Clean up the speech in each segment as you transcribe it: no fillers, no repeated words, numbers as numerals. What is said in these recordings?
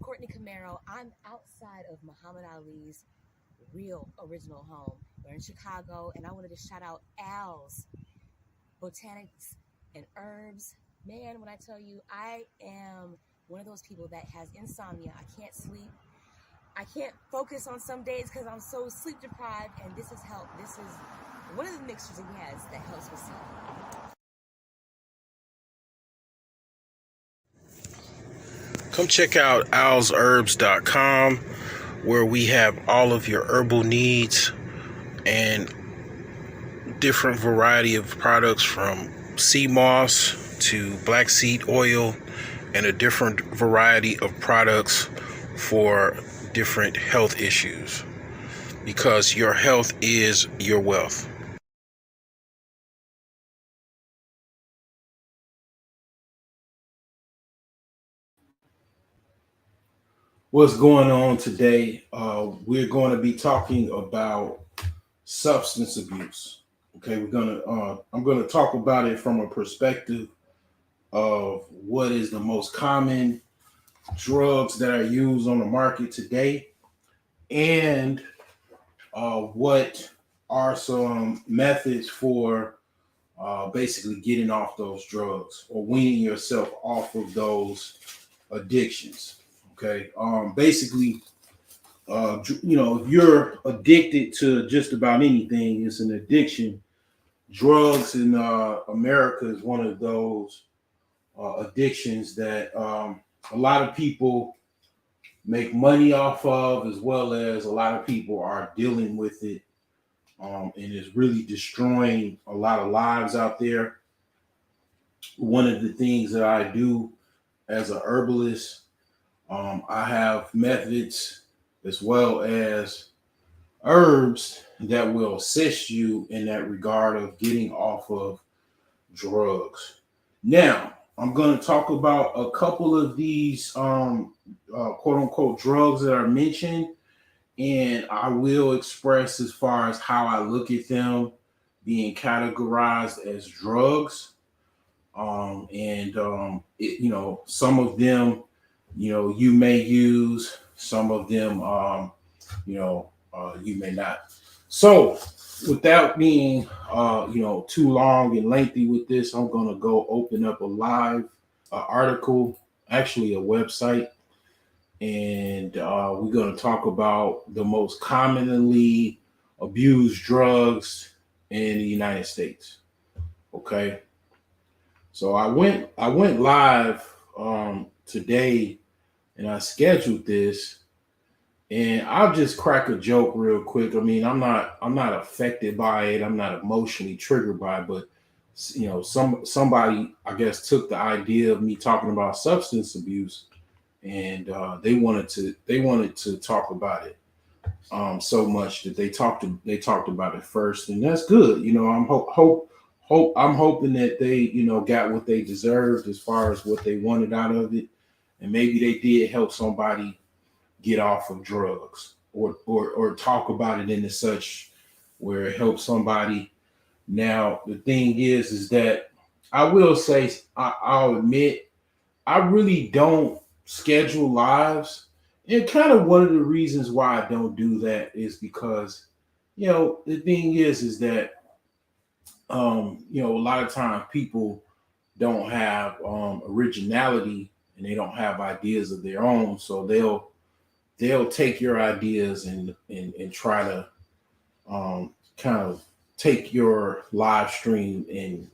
Courtney Camaro. I'm outside of Muhammad Ali's real original home. We're in Chicago, and I wanted to shout out Al's Botanics and Herbs. Man, when I tell you, I am one of those people that has insomnia. I can't sleep. I can't focus on some days because I'm so sleep deprived, and this has helped. This is one of the mixtures he has that helps with sleep. Come check out alsherbs.com where we have all of your herbal needs and different variety of products from sea moss to black seed oil and a different variety of products for different health issues, because your health is your wealth. What's going on today? We're going to be talking about substance abuse. Okay, I'm gonna talk about it from a perspective of what is the most common drugs that are used on the market today, and what are some methods for basically getting off those drugs or weaning yourself off of those addictions. Okay, basically, if you're addicted to just about anything, it's an addiction. Drugs in America is one of those addictions that a lot of people make money off of, as well as a lot of people are dealing with it, and it's really destroying a lot of lives out there. One of the things that I do as a herbalist, I have methods as well as herbs that will assist you in that regard of getting off of drugs. Now, I'm going to talk about a couple of these quote unquote drugs that are mentioned, and I will express as far as how I look at them being categorized as drugs. Some of them, you may use, some of them, you may not. So, without being, too long and lengthy with this, I'm going to go open up a live article, actually a website, and we're going to talk about the most commonly abused drugs in the United States. Okay, so I went live today, and I scheduled this, and I'll just crack a joke real quick. I mean, I'm not affected by it. I'm not emotionally triggered by it, but somebody, I guess, took the idea of me talking about substance abuse, and they wanted to talk about it so much that they talked about it first, and that's good. I'm hoping that they got what they deserved as far as what they wanted out of it, and maybe they did help somebody get off of drugs, or talk about it in such where it helps somebody. Now the thing is that I will say, I'll admit, I really don't schedule lives. And kind of one of the reasons why I don't do that is because, the thing is that, a lot of times people don't have originality, and they don't have ideas of their own. So they'll take your ideas and try to kind of take your live stream and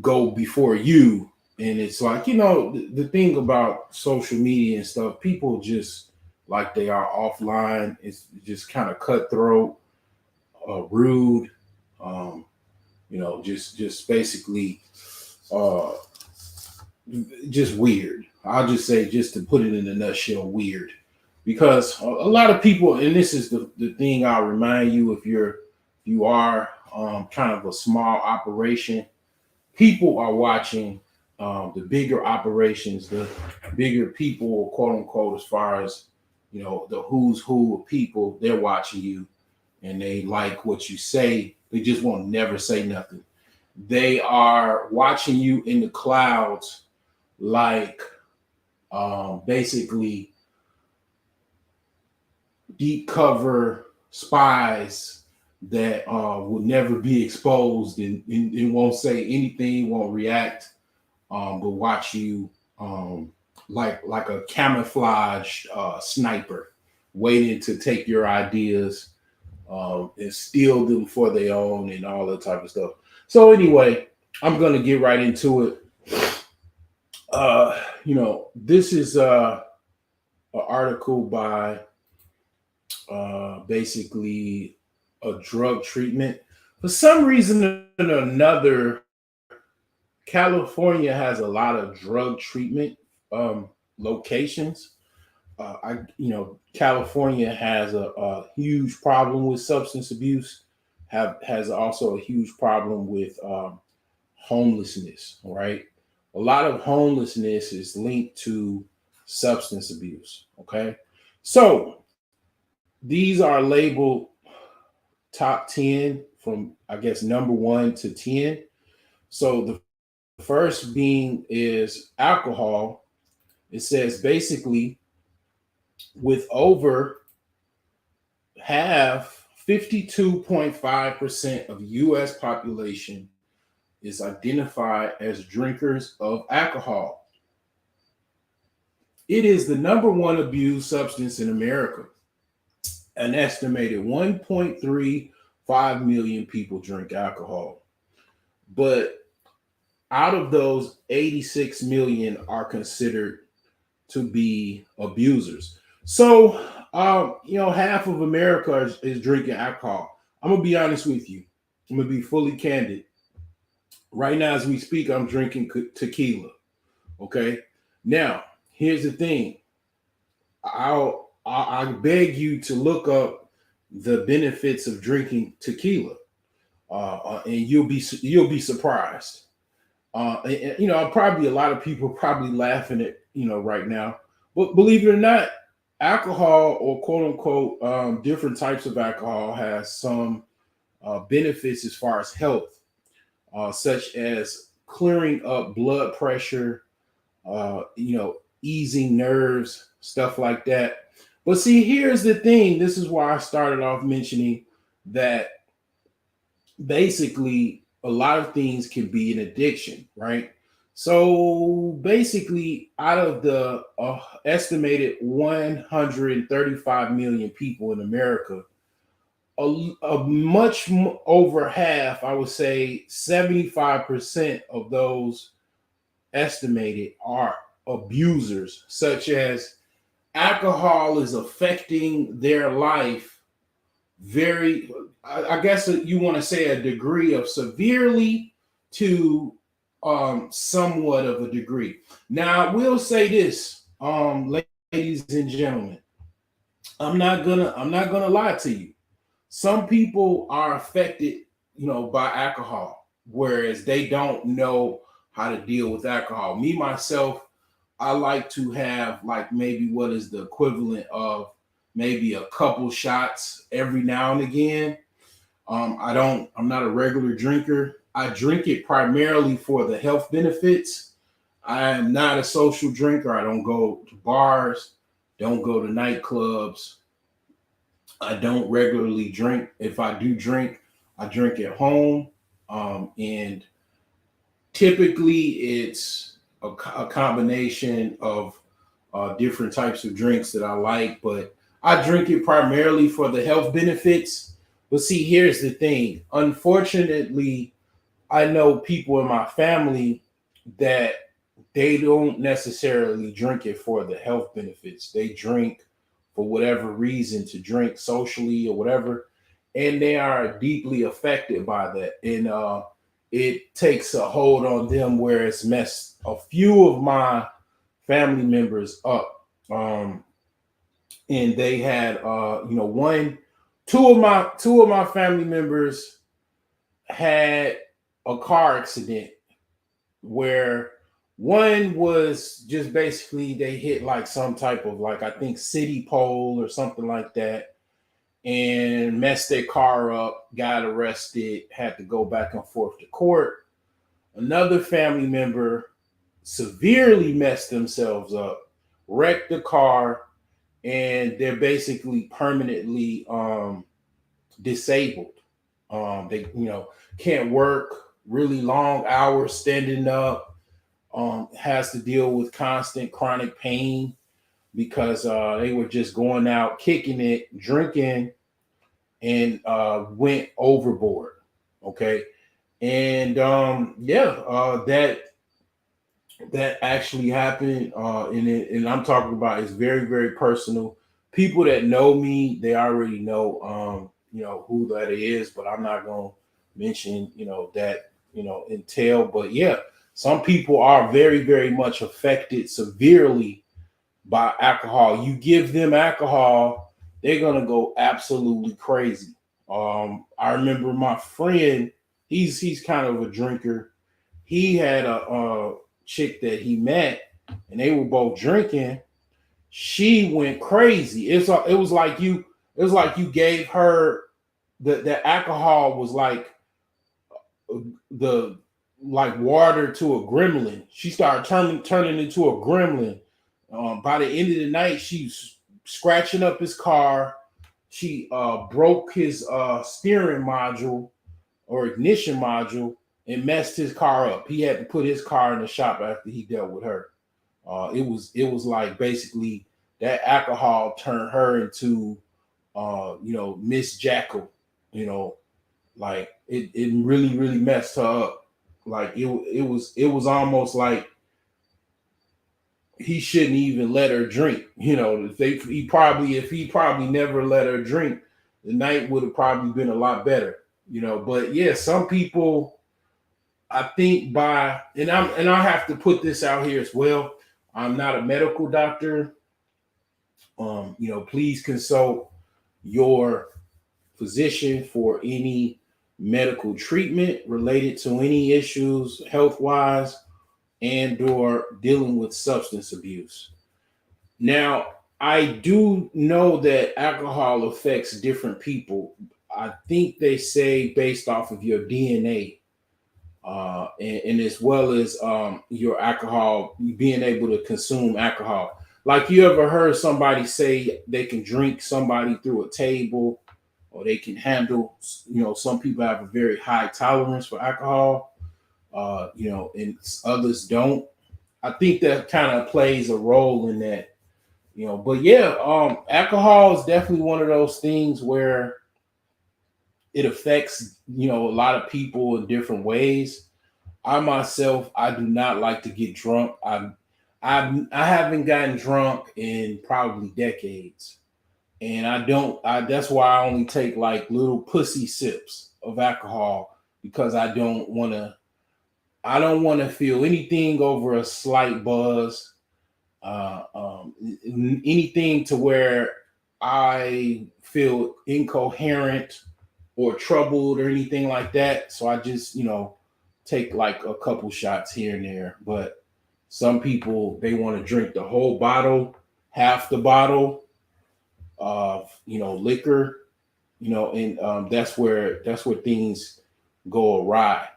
go before you. And it's like, the thing about social media and stuff, people just, like they are offline, it's just kind of cutthroat, rude, um, just basically uh, just weird. I'll just say, just to put it in a nutshell, weird. Because a lot of people, and this is the thing I'll remind you, if you are kind of a small operation, people are watching the bigger operations, the bigger people, quote unquote, as far as the who's who of people. They're watching you, and they like what you say. They just won't never say nothing. They are watching you in the clouds, like basically deep cover spies that will never be exposed and won't say anything, won't react, but watch you like a camouflage sniper, waiting to take your ideas and steal them for their own and all that type of stuff. So anyway, I'm gonna get right into it. This is an article by basically a drug treatment. For some reason or another, California has a lot of drug treatment locations. California has a huge problem with substance abuse. Has also a huge problem with homelessness. Right, a lot of homelessness is linked to substance abuse. Okay, so these are labeled top 10 from, I guess, number 1 to 10. So the first being is alcohol. It says basically with over half, 52.5% of US population is identified as drinkers of alcohol. It is the number 1 abused substance in America. An estimated 1.35 million people drink alcohol. But out of those, 86 million are considered to be abusers. So, half of America is drinking alcohol. I'm going to be honest with you. I'm going to be fully candid. Right now, as we speak, I'm drinking tequila. Okay. Now, here's the thing. I beg you to look up the benefits of drinking tequila, and you'll be surprised. Probably a lot of people probably laughing at right now, but believe it or not, alcohol, or quote unquote different types of alcohol, has some benefits as far as health, such as clearing up blood pressure, easing nerves, stuff like that. But see, here's the thing. This is why I started off mentioning that basically a lot of things can be an addiction, right? So basically, out of the estimated 135 million people in America, a much over half, I would say 75% of those estimated are abusers, such as alcohol is affecting their life very, I guess you want to say a degree of severely to somewhat of a degree. Now, I will say this, ladies and gentlemen, I'm not gonna lie to you. Some people are affected, by alcohol, whereas they don't know how to deal with alcohol. Me myself, I like to have like maybe what is the equivalent of maybe a couple shots every now and again. I'm not a regular drinker. I drink it primarily for the health benefits. I am not a social drinker. I don't go to bars, don't go to nightclubs. I don't regularly drink. If I do drink, I drink at home. And typically it's a combination of different types of drinks that I like, but I drink it primarily for the health benefits. But see, here's the thing. Unfortunately, I know people in my family that they don't necessarily drink it for the health benefits. They drink for whatever reason, to drink socially or whatever, and they are deeply affected by that. And it takes a hold on them where it's messed a few of my family members up. And they had two of my family members had a car accident where one was just basically they hit like some type of, like, I think city pole or something like that, and messed their car up, got arrested, had to go back and forth to court. Another family member severely messed themselves up, wrecked the car, and they're basically permanently disabled. They, can't work really long hours standing up. Has to deal with constant chronic pain because they were just going out, kicking it, drinking, and went overboard. Okay, and that actually happened, and I'm talking about it's very, very personal. People that know me, they already know, who that is, but I'm not gonna mention, that, entail. But yeah, some people are very, very much affected severely by alcohol. You give them alcohol, they're gonna go absolutely crazy. I remember my friend, he's kind of a drinker. He had a chick that he met, and they were both drinking. She went crazy. It was like you gave her the alcohol was like the like water to a gremlin. She started turning into a gremlin. By the end of the night, she's scratching up his car. She broke his steering module or ignition module and messed his car up. He had to put his car in the shop after he dealt with her. It was like basically that alcohol turned her into Miss Jackal. Like it really, really messed her up. Like it was almost like he shouldn't even let her drink. If he probably never let her drink, the night would have probably been a lot better. But yeah, some people, I think, I have to put this out here as well. I'm not a medical doctor. Please consult your physician for any medical treatment related to any issues health wise and or dealing with substance abuse. Now, I do know that alcohol affects different people. I think they say based off of your DNA, and as well as your alcohol, being able to consume alcohol. Like, you ever heard somebody say they can drink somebody through a table, or they can handle, some people have a very high tolerance for alcohol, and others don't. I think that kind of plays a role in that, but yeah, alcohol is definitely one of those things where it affects, a lot of people in different ways. I myself, I do not like to get drunk. I haven't gotten drunk in probably decades, and I don't. That's why I only take like little pussy sips of alcohol because I don't want to. I don't want to feel anything over a slight buzz, anything to where I feel incoherent or troubled or anything like that. So I just, take like a couple shots here and there. But some people, they want to drink the whole bottle, half the bottle of, liquor, and that's where things go awry.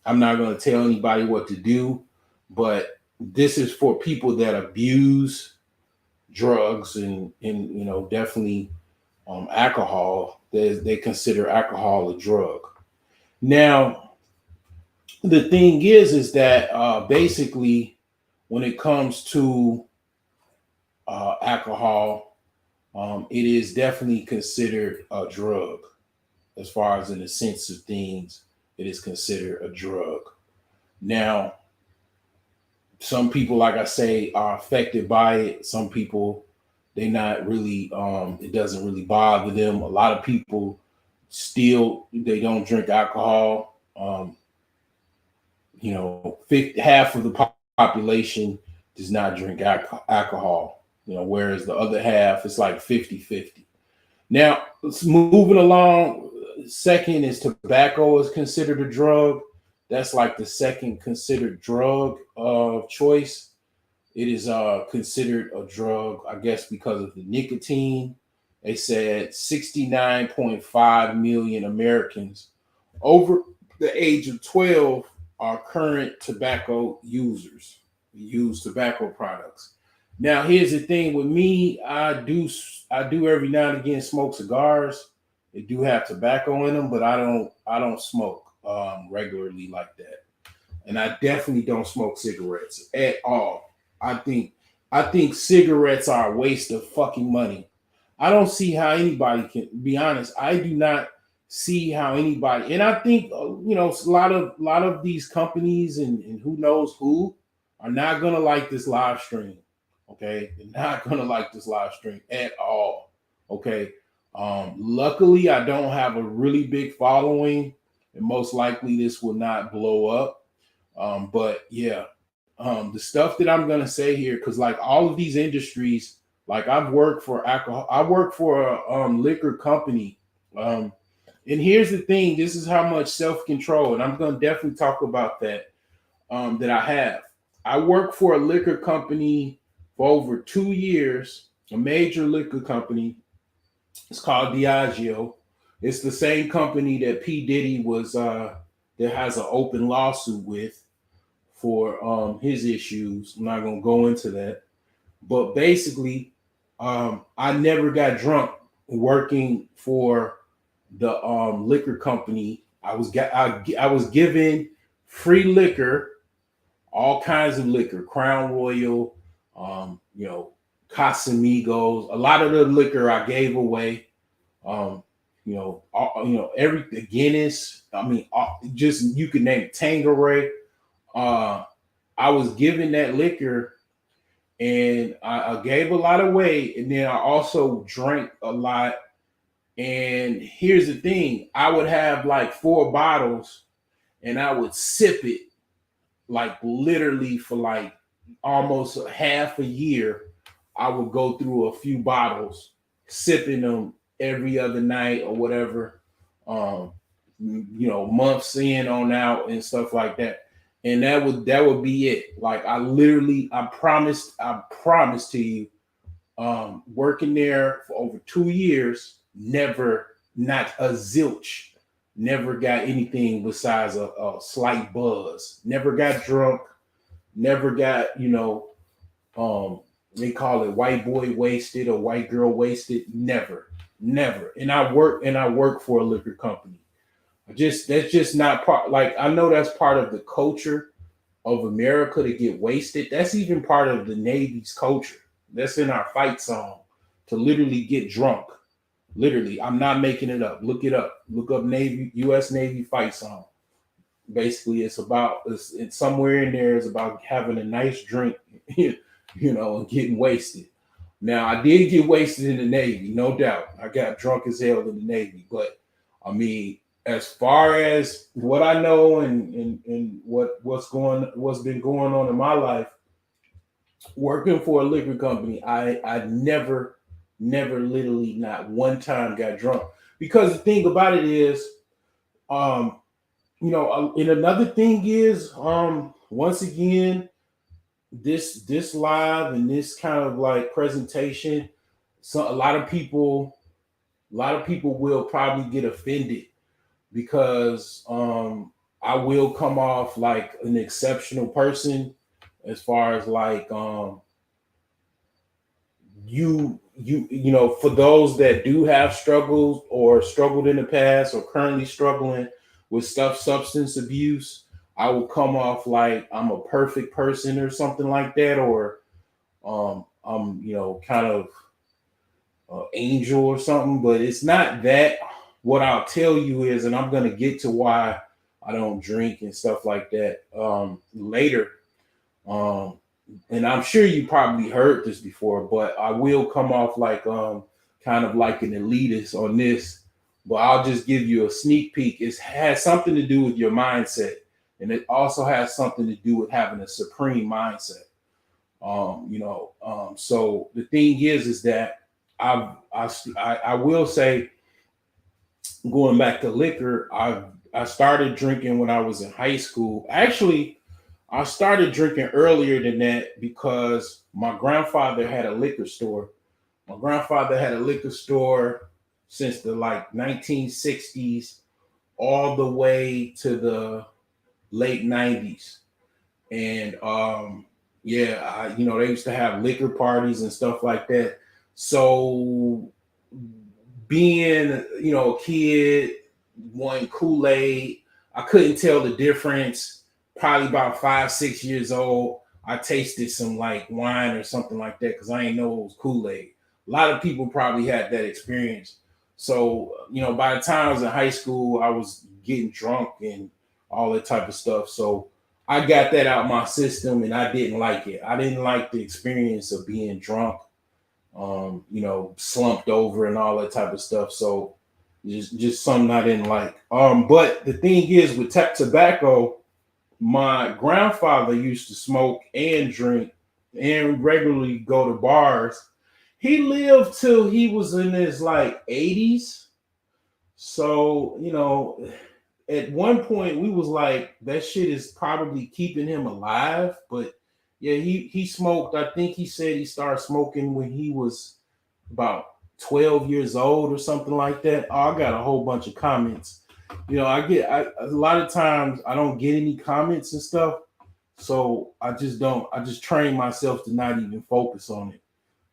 I'm not going to tell anybody what to do, but this is for people that abuse drugs and definitely alcohol. They consider alcohol a drug. Now, the thing is that basically, when it comes to alcohol, it is definitely considered a drug. As far as in the sense of things, it is considered a drug. Now, some people, like I say, are affected by it. Some people, they not really, it doesn't really bother them. A lot of people still, they don't drink alcohol. 50, half of the population does not drink alcohol, whereas the other half, it's like 50-50. Now, moving along, second is tobacco is considered a drug. That's like the second considered drug of choice. It is considered a drug, I guess, because of the nicotine. They said 69.5 million Americans over the age of 12 are current tobacco users, use tobacco products. Now, here's the thing with me. I do every now and again smoke cigars. They do have tobacco in them, but I don't smoke regularly like that. And I definitely don't smoke cigarettes at all. I think I think cigarettes are a waste of fucking money. I don't see how anybody can be honest. I do not see how anybody, and I think a lot of these companies and who knows who are not gonna like this live stream. Okay, they're not gonna like this live stream at all. Okay, luckily I don't have a really big following, and most likely this will not blow up. But yeah, the stuff that I'm gonna say here, because like all of these industries, like I've worked for alcohol, I work for a liquor company. Um, and here's the thing: this is how much self control, and I'm gonna definitely talk about that. That I have. I worked for a liquor company for over 2 years, a major liquor company. It's called Diageo. It's the same company that P Diddy was that has an open lawsuit with for his issues. I'm not gonna go into that, but basically, I never got drunk working for the liquor company. I was given free liquor, all kinds of liquor, Crown Royal, you know, Casamigos. A lot of the liquor I gave away. Um, every Guinness. I mean, just you could name it, Tanqueray. Uh, I was given that liquor and I gave a lot away, and then I also drank a lot. And here's the thing: I would have like 4 bottles, and I would sip it like literally for like almost a half a year. I would go through a few bottles, sipping them every other night or whatever. Um, months in on out and stuff like that. And that would be it. Like I promised to you, working there for over 2 years, never, not a zilch, never got anything besides a slight buzz. Never got drunk, never got, um, they call it white boy wasted or white girl wasted. Never, never. And I work for a liquor company. That's just not part. Like I know that's part of the culture of America to get wasted. That's even part of the Navy's culture. That's in our fight song to literally get drunk. Literally, I'm not making it up. Look it up. Look up Navy, U.S. Navy fight song. Basically, it's somewhere in there. It's about having a nice drink, and getting wasted. Now, I did get wasted in the Navy, no doubt. I got drunk as hell in the Navy, but I mean, as far as what I know and what's been going on in my life, working for a liquor company, I never literally not one time got drunk. Because the thing about it is, um, and another thing is, once again, this live and this kind of like presentation, so a lot of people will probably get offended because I will come off like an exceptional person as far as like for those that do have struggles or struggled in the past or currently struggling with substance abuse, I will come off like I'm a perfect person or something like that, or I'm kind of angel or something. But it's not that. What I'll tell you is, and I'm gonna get to why I don't drink and stuff like that later. And I'm sure you probably heard this before, but I will come off like kind of like an elitist on this. But I'll just give you a sneak peek. It has something to do with your mindset, and it also has something to do with having a supreme mindset. So the thing is that I will say, going back to liquor, I started drinking when I was in high school. Actually, I started drinking earlier than that because my grandfather had a liquor store. My grandfather had a liquor store since the like 1960s all the way to the late 90s. And Yeah, they used to have liquor parties and stuff like that. So being, a kid, wanting Kool-Aid, I couldn't tell the difference. Probably about 5, 6 years old, I tasted some like wine or something like that because I didn't know it was Kool-Aid. A lot of people probably had that experience. So, by the time I was in high school, I was getting drunk and all that type of stuff. So I got that out my system and I didn't like it. I didn't like the experience of being drunk, slumped over and all that type of stuff. So just something I didn't like. But the thing is with tobacco, my grandfather used to smoke and drink and regularly go to bars. He lived till he was in his like 80s. So, at one point we was like that shit is probably keeping him alive, but yeah, he smoked. I think he said he started smoking when he was about 12 years old or something like that. Oh, I got a whole bunch of comments. A lot of times I don't get any comments and stuff, so I just train myself to not even focus on it.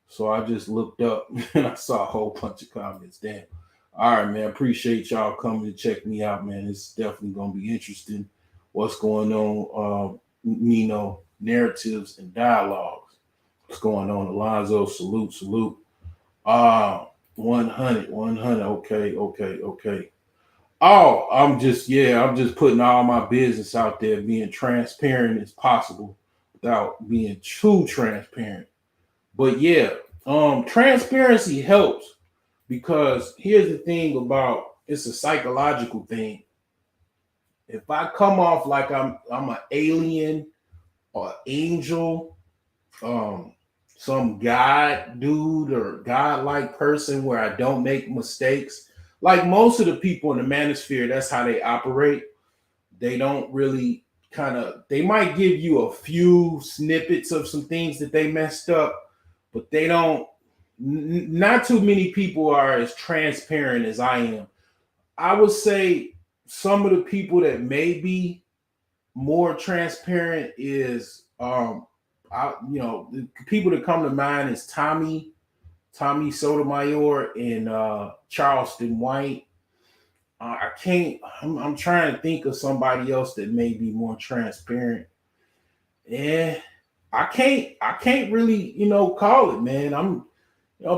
So I just looked up and I saw a whole bunch of comments. Damn. All right, man. Appreciate y'all coming to check me out, man. It's definitely gonna be interesting. What's going on? Narratives and dialogues. What's going on? Alonzo, salute. 100. Okay. Oh, I'm just putting all my business out there, being transparent as possible without being too transparent. But yeah, transparency helps because here's the thing about it's a psychological thing. If I come off like I'm an alien or angel, um, some god dude or godlike person where I don't make mistakes, like most of the people in the manosphere, that's how they operate. They don't really they might give you a few snippets of some things that they messed up, but they don't. Not too many people are as transparent as I am. I would say some of the people that may be more transparent is the people that come to mind is Tommy Sotomayor and Charleston White. I can't. I'm trying to think of somebody else that may be more transparent. Yeah, I can't really call it, man. I'm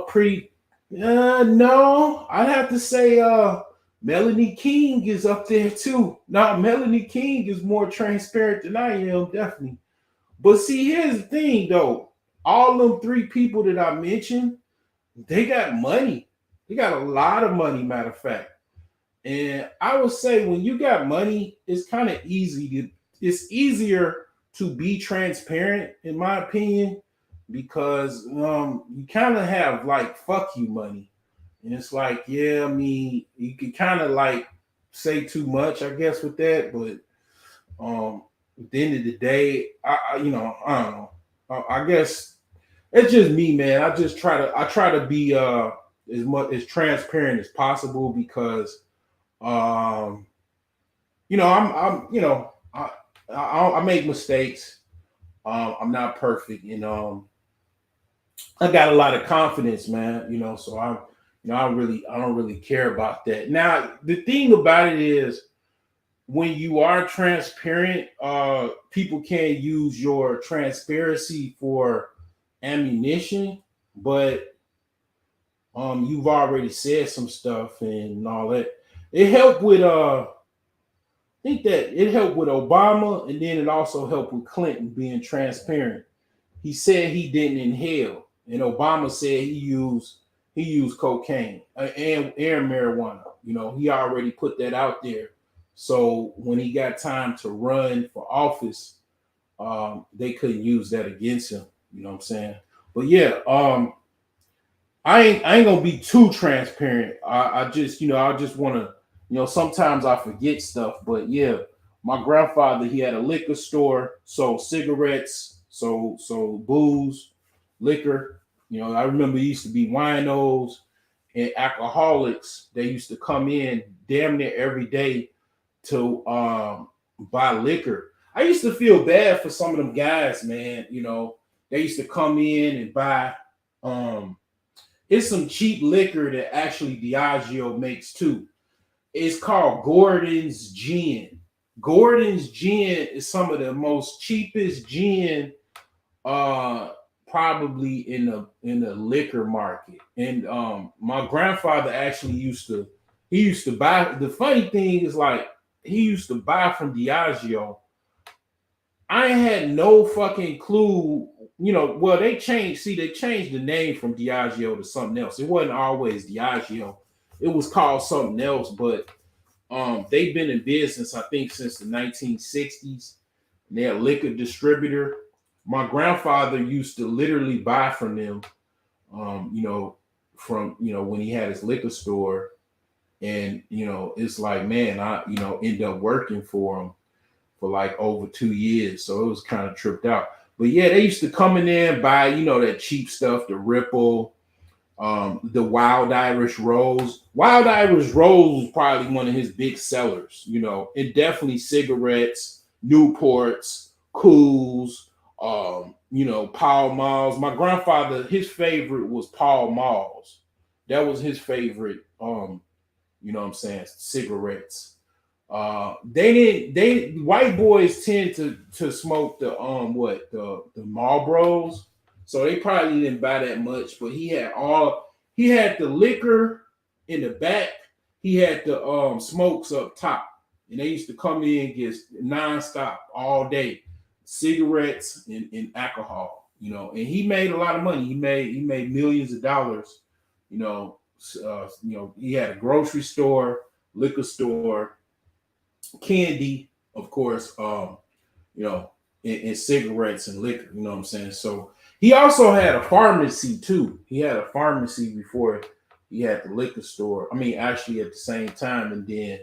pretty. No, I'd have to say Melanie King is up there too. Now Melanie King is more transparent than I am, definitely. But see, here's the thing though. All them three people that I mentioned, they got money. They got a lot of money, matter of fact. And I would say when you got money, it's kind of it's easier to be transparent, in my opinion, because you kind of have like fuck you money. And it's like, yeah, I mean, you can kind of like say too much, I guess, with that, but at the end of the day, I don't know. I guess it's just me, man. I try to be as much as transparent as possible because um, I make mistakes. I'm not perfect, I got a lot of confidence, man. So I don't really care about that. Now, the thing about it is, when you are transparent, people can use your transparency for ammunition, but you've already said some stuff and all that. It helped with I think that it helped with Obama, and then it also helped with Clinton being transparent. He said he didn't inhale, and Obama said he used cocaine and marijuana. He already put that out there. So when he got time to run for office, they couldn't use that against him. You know what I'm saying? But yeah, I ain't gonna be too transparent. I just I just want to sometimes I forget stuff. But yeah, my grandfather, he had a liquor store, sold cigarettes, sold booze, liquor. I remember it used to be winos and alcoholics. They used to come in damn near every day to buy liquor. I used to feel bad for some of them guys, man. You know, they used to come in and buy um it's some cheap liquor that actually Diageo makes too. It's called Gordon's Gin. Gordon's Gin is some of the most cheapest gin uh probably in the liquor market. And my grandfather actually used to buy. The funny thing is, like, he used to buy from Diageo. I had no fucking clue. You know, well, they changed the name from Diageo to something else. It wasn't always Diageo. It was called something else, but they've been in business, I think, since the 1960s. They're a liquor distributor. My grandfather used to literally buy from them, you know, from, you know, when he had his liquor store. And, you know, it's like, man, I, you know, end up working for him for like over 2 years. So it was kind of tripped out. But yeah, they used to come in there and buy, you know, that cheap stuff, the Ripple, the Wild Irish Rose. Wild Irish Rose was probably one of his big sellers, you know, and definitely cigarettes, Newports, Cools, you know, Pall Malls. My grandfather, his favorite was Pall Malls. That was his favorite, you know what I'm saying, cigarettes. They white boys tend to smoke the the Marlboros, so they probably didn't buy that much. But he had the liquor in the back, he had the smokes up top, and they used to come in and get nonstop all day, cigarettes and alcohol, you know. And he made a lot of money. He made millions of dollars, you know. You know, he had a grocery store, liquor store, candy, of course, you know, and cigarettes and liquor, you know what I'm saying? So he also had a pharmacy too. He had a pharmacy before he had the liquor store. I mean, actually at the same time, and then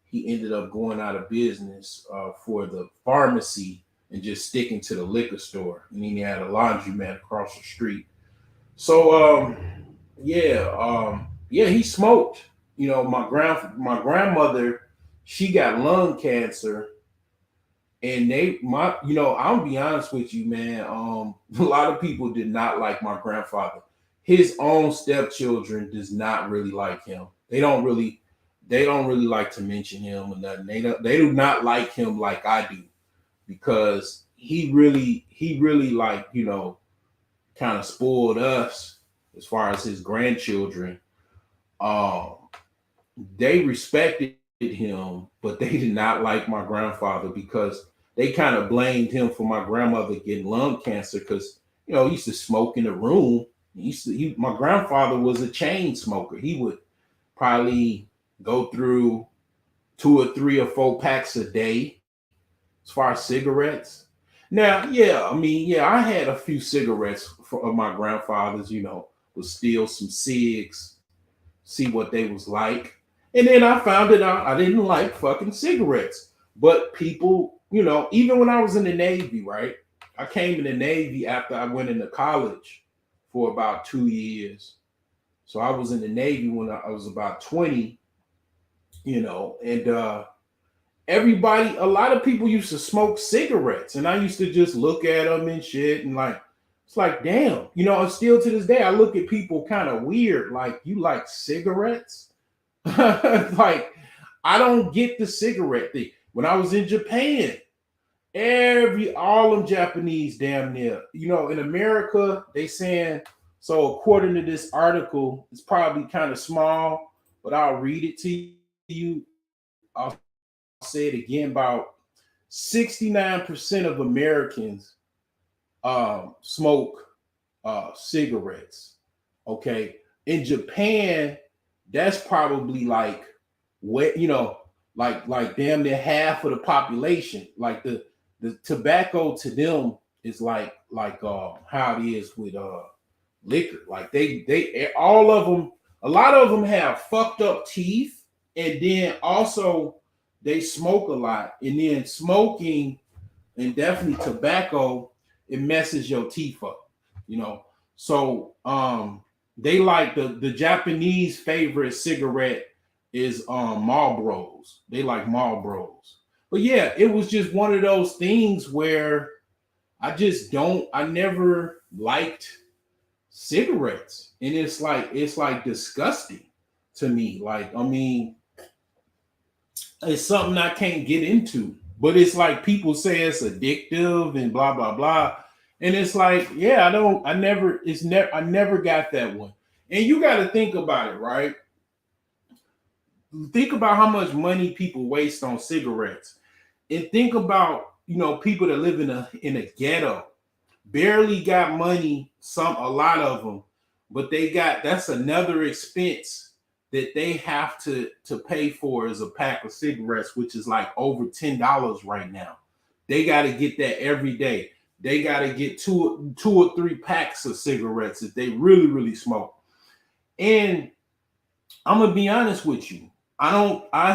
he ended up going out of business for the pharmacy and just sticking to the liquor store. And then he had a laundromat across the street. So yeah, he smoked. You know, my grandmother, she got lung cancer, and you know, I'll be honest with you, man. A lot of people did not like my grandfather. His own stepchildren does not really like him. They don't really like to mention him or nothing. They do not like him like I do, because he really, like, you know, kind of spoiled us as far as his grandchildren. Um, they respected him, but they did not like my grandfather, because they kind of blamed him for my grandmother getting lung cancer, because, you know, he used to smoke in the room. My grandfather was a chain smoker. He would probably go through 2 or 3 or 4 packs a day as far as cigarettes. Now, yeah, I mean, yeah, I had a few cigarettes of my grandfather's, you know, would steal some cigs, see what they was like. And then I found it out I didn't like fucking cigarettes. But people, you know, even when I was in the Navy, right? I came in the Navy after I went into college for about 2 years. So I was in the Navy when I was about 20, you know, and a lot of people used to smoke cigarettes, and I used to just look at them and shit, and like, it's like, damn, you know, and still to this day, I look at people kind of weird, like, you like cigarettes? Like, I don't get the cigarette thing. When I was in Japan, all them Japanese damn near, you know, in America, they saying, so according to this article, it's probably kind of small, but I'll read it to you. I'll say it again. About 69% of Americans smoke cigarettes. Okay. In Japan, that's probably like, what, you know, like damn near half of the population. Like the tobacco to them is like how it is with liquor. Like they all of them, a lot of them have fucked up teeth, and then also they smoke a lot, and then smoking and definitely tobacco, it messes your teeth up, you know. So they like the Japanese favorite cigarette is Marlboros. They like Marlboros. But yeah, it was just one of those things where I never liked cigarettes. And it's like disgusting to me. Like, I mean, it's something I can't get into. But it's like people say it's addictive and blah blah blah. And it's like, yeah, I never got that one. And you got to think about it, right? Think about how much money people waste on cigarettes. And think about, people that live in a ghetto, barely got money, a lot of them, but that's another expense that they have to pay for as a pack of cigarettes, which is like over $10 right now. They got to get that every day. They got to get two or three packs of cigarettes if they really, really smoke. And I'm gonna be honest with you. I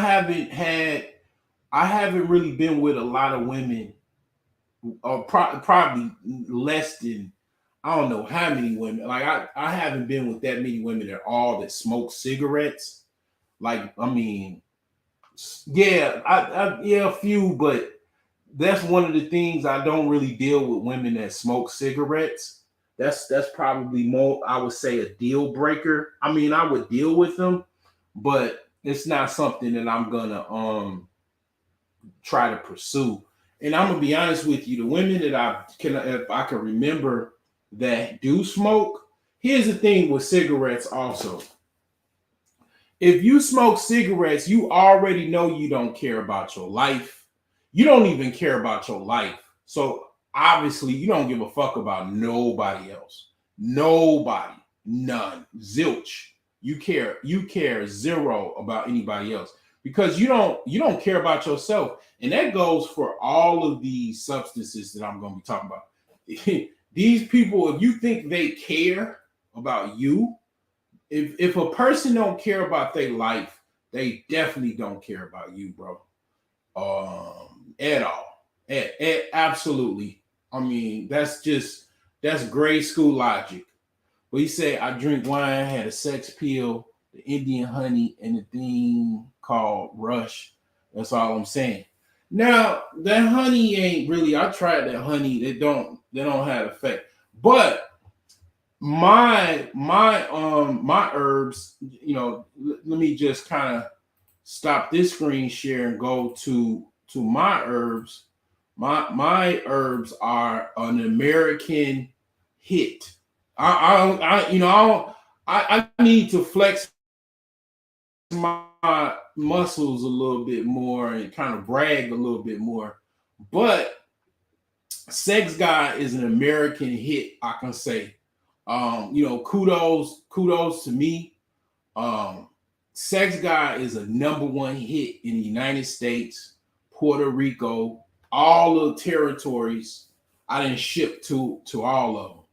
haven't really been with a lot of women, or probably less than, I don't know how many women. Like, I haven't been with that many women at all that smoke cigarettes. Like, I mean, yeah, yeah, a few, but that's one of the things. I don't really deal with women that smoke cigarettes. That's probably more, I would say, a deal breaker. I mean, I would deal with them, but it's not something that I'm gonna try to pursue. And I'm gonna be honest with you, the women that if I can remember that do smoke. Here's the thing with cigarettes also. If you smoke cigarettes, you already know you don't care about your life. You don't even care about your life. So obviously you don't give a fuck about nobody else. Nobody. None. Zilch. You care zero about anybody else because you don't care about yourself. And that goes for all of these substances that I'm going to be talking about. These people, if you think they care about you, if a person don't care about their life, they definitely don't care about you, bro. At all. Absolutely. I mean, that's grade school logic. But he said, I drink wine, had a sex pill, the Indian honey, and the thing called Rush. That's all I'm saying. Now, that honey ain't really, I tried that honey. They don't have effect. But my herbs, let me just kind of stop this screen share and go to my herbs. My herbs are an American hit. I need to flex my muscles a little bit more and kind of brag a little bit more. But Sex God is an American hit, I can say. Kudos to me. Sex God is a #1 hit in the United States, Puerto Rico, all the territories. I didn't ship to all of them.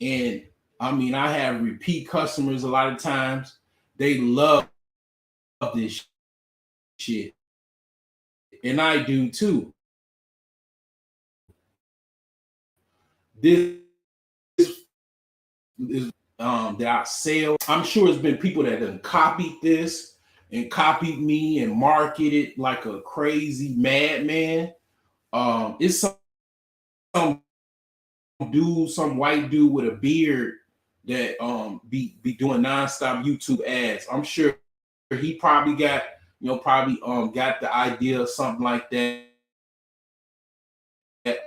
And I mean, I have repeat customers a lot of times. They love this shit. And I do too. This is that I sell. I'm sure it's been people that have copied this and copied me and marketed like a crazy madman. It's some white dude with a beard that be doing nonstop YouTube ads. I'm sure he probably got got the idea of something like that. That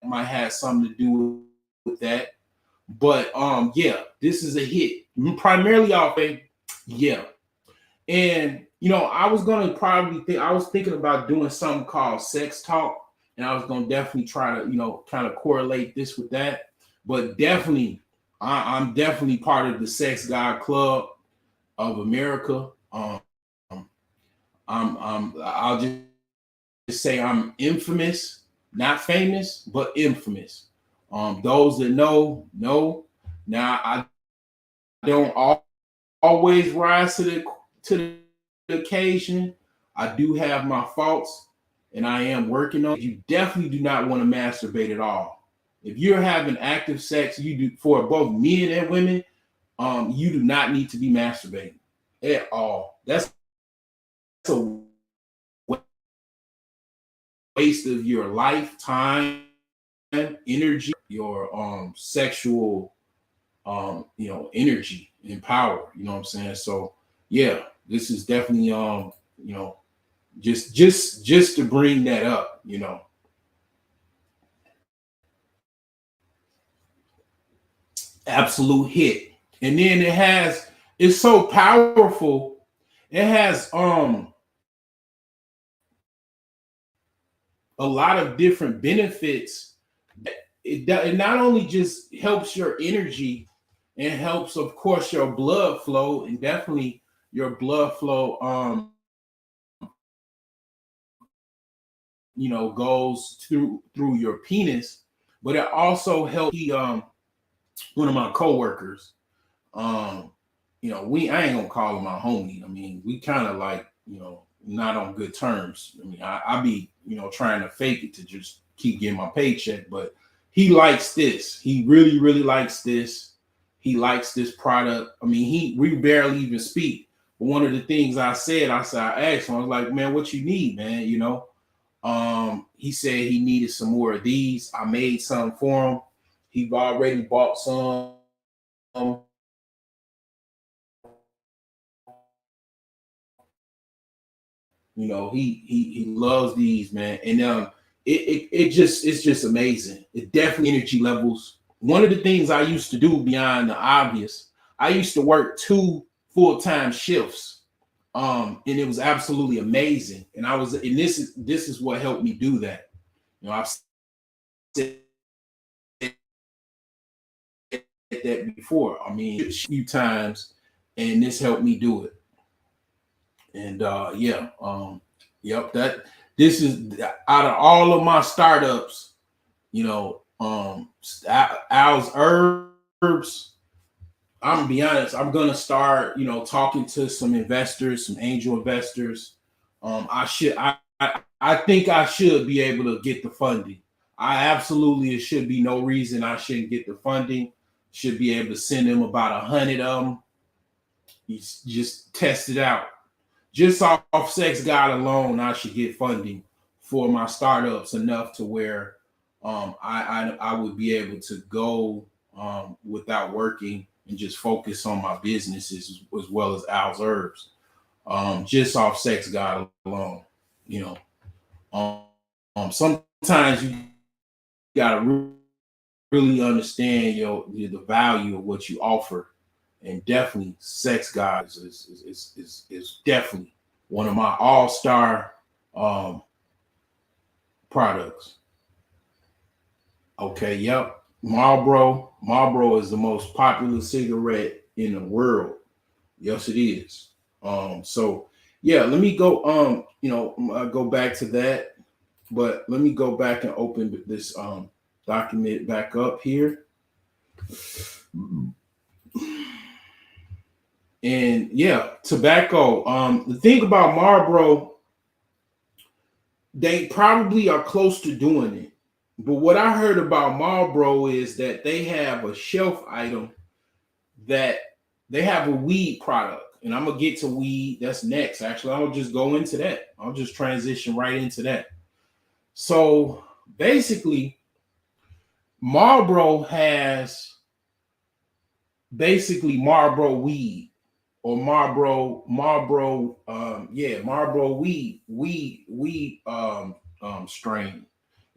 might have something to do with that. But yeah, this is a hit primarily off a yeah. And I was thinking about doing something called Sex Talk, and I was gonna definitely try to kind of correlate this with that. But definitely, I'm definitely part of the Sex God Club of America. I'll just say I'm infamous, not famous, but infamous. Those that know. Now I don't always rise to the occasion. I do have my faults, and I am working on it. You definitely do not want to masturbate at all. If you're having active sex, you do for both men and women. You do not need to be masturbating at all. That's a waste of your lifetime, energy, your sexual energy and power. You know what I'm saying? So yeah, this is definitely just to bring that up. Absolute hit. And then it's so powerful. It has a lot of different benefits. It not only just helps your energy, it helps, of course, your blood flow, and definitely your blood flow goes through your penis, but it also helps. One of my coworkers, I ain't gonna call him my homie. I mean, we kind of like, not on good terms. I mean, I be, trying to fake it to just keep getting my paycheck, but he likes this. He really, really likes this. He likes this product. I mean, we barely even speak. But one of the things I asked him, I was like, man, what you need, man? He said he needed some more of these. I made some for him. He already bought some. He loves these, man, and it's just amazing. It definitely energy levels. One of the things I used to do beyond the obvious, I used to work 2 full-time shifts, and it was absolutely amazing. And this is what helped me do that. I've said that before. I mean, a few times, and this helped me do it. And yep, that this is out of all of my startups, Al's Herbs. I'm gonna be honest, I'm gonna start, talking to some investors, some angel investors. I think I should be able to get the funding. It should be no reason I shouldn't get the funding. Should be able to send them about 100 of them. You just test it out. Just off Sex God alone, I should get funding for my startups enough to where I would be able to go without working and just focus on my businesses as well as Al's Herbs. Just off Sex God alone, you know. Sometimes you gotta really understand the value of what you offer, and definitely Sex God is definitely one of my all-star products. Okay, yep. Marlboro is the most popular cigarette in the world. Yes, it is. So yeah, let me go go back to that, but let me go back and open this document back up here. And yeah, tobacco. The thing about Marlboro, they probably are close to doing it. But what I heard about Marlboro is that they have a shelf item, that they have a weed product. And I'm gonna get to weed. That's next. Actually, I'll just go into that. I'll just transition right into that. So basically, Marlboro has Marlboro weed, or Marlboro weed strain.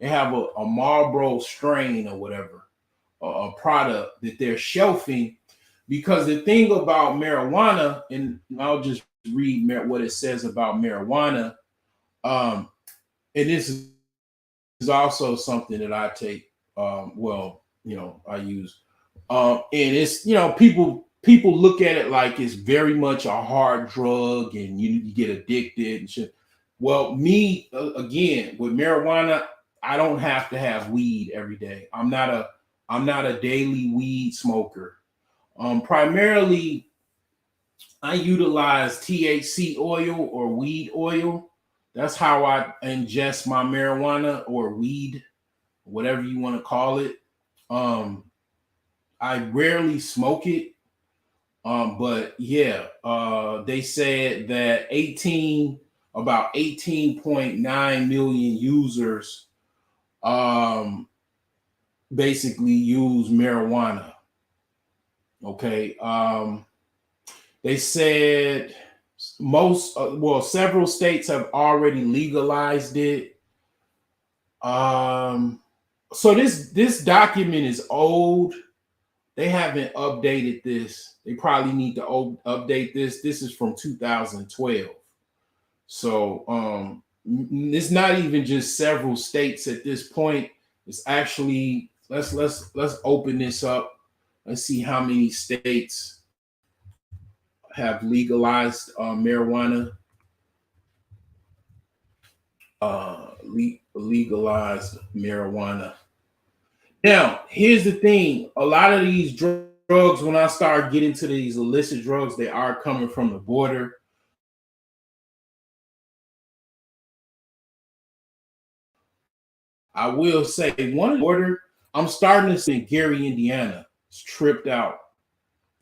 They have a Marlboro strain or whatever, a product that they're shelving, because the thing about marijuana, and I'll just read what it says about marijuana, and this is also something that I take, I use, and it's, people look at it like it's very much a hard drug and you get addicted and shit. Well, me, again, with marijuana, I don't have to have weed every day. I'm not a daily weed smoker. Primarily, I utilize THC oil or weed oil. That's how I ingest my marijuana or weed, whatever you want to call it. I rarely smoke it. But yeah, they said that 18 about 18.9 million users basically use marijuana. Okay. They said several states have already legalized it. So this document is old. They haven't updated this. They probably need to update this. This is from 2012. So it's not even just several states at this point. It's actually let's open this up. Let's see how many states have legalized marijuana. Legalized marijuana. Now, here's the thing. A lot of these drugs, when I start getting to these illicit drugs, they are coming from the border. I will say one border, I'm starting to see Gary, Indiana. It's tripped out.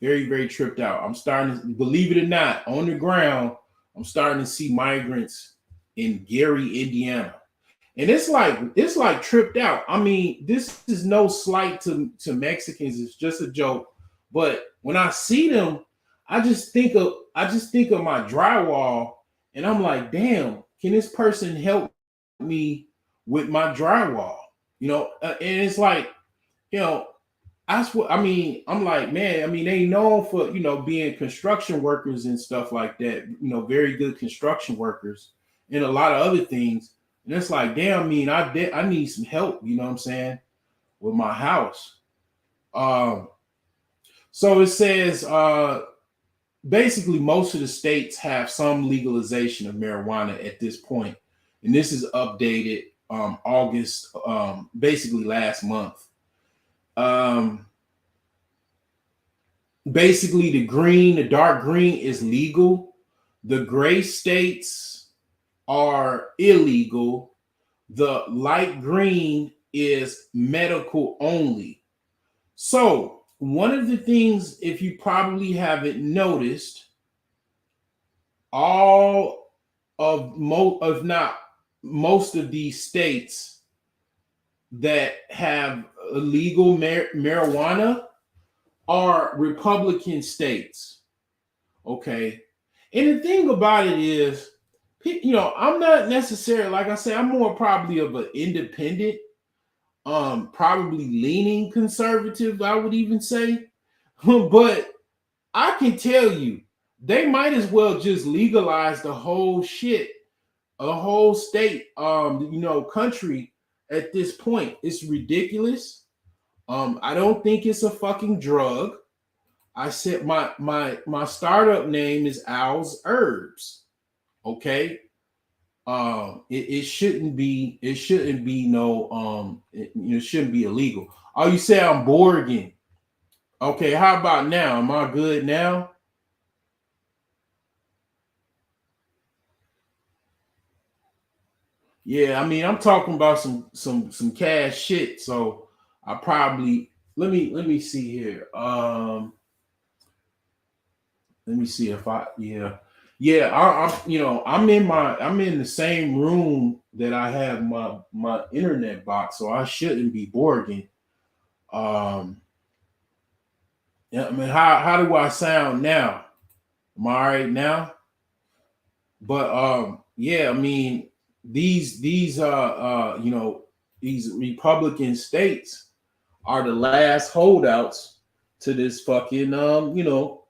Very, very tripped out. I'm starting to, believe it or not, on the ground, I'm starting to see migrants in Gary, Indiana. And it's like tripped out. I mean, this is no slight to Mexicans. It's just a joke. But when I see them, I just think of my drywall, and I'm like, damn, can this person help me with my drywall? And it's like, that's what I mean. I'm like, man, I mean, they known for being construction workers and stuff like that. Very good construction workers and a lot of other things. And it's like, damn, I mean, I need some help, you know what I'm saying, with my house. So it says basically most of the states have some legalization of marijuana at this point. And this is updated August, basically last month. Basically the dark green is legal. The gray states are illegal. The light green is medical only. So one of the things, if you probably haven't noticed, most of these states that have illegal marijuana are Republican states. Okay. And the thing about it is, I'm not necessarily, like I say, I'm more probably of an independent, probably leaning conservative, I would even say. But I can tell you, they might as well just legalize the whole shit, a whole state, country at this point. It's ridiculous. I don't think it's a fucking drug. I said my startup name is Al's Herbs. Okay. It shouldn't be no it shouldn't be illegal. Oh, you say I'm Borgen. Okay, how about now? Am I good now? Yeah, I mean, I'm talking about some cash shit, so I probably let me see here. Let me see if I'm in the same room that I have my internet box, so I shouldn't be Borgen. Yeah, I mean, how do I sound now? Am I all right now? But yeah, I mean, these Republican states are the last holdouts to this fucking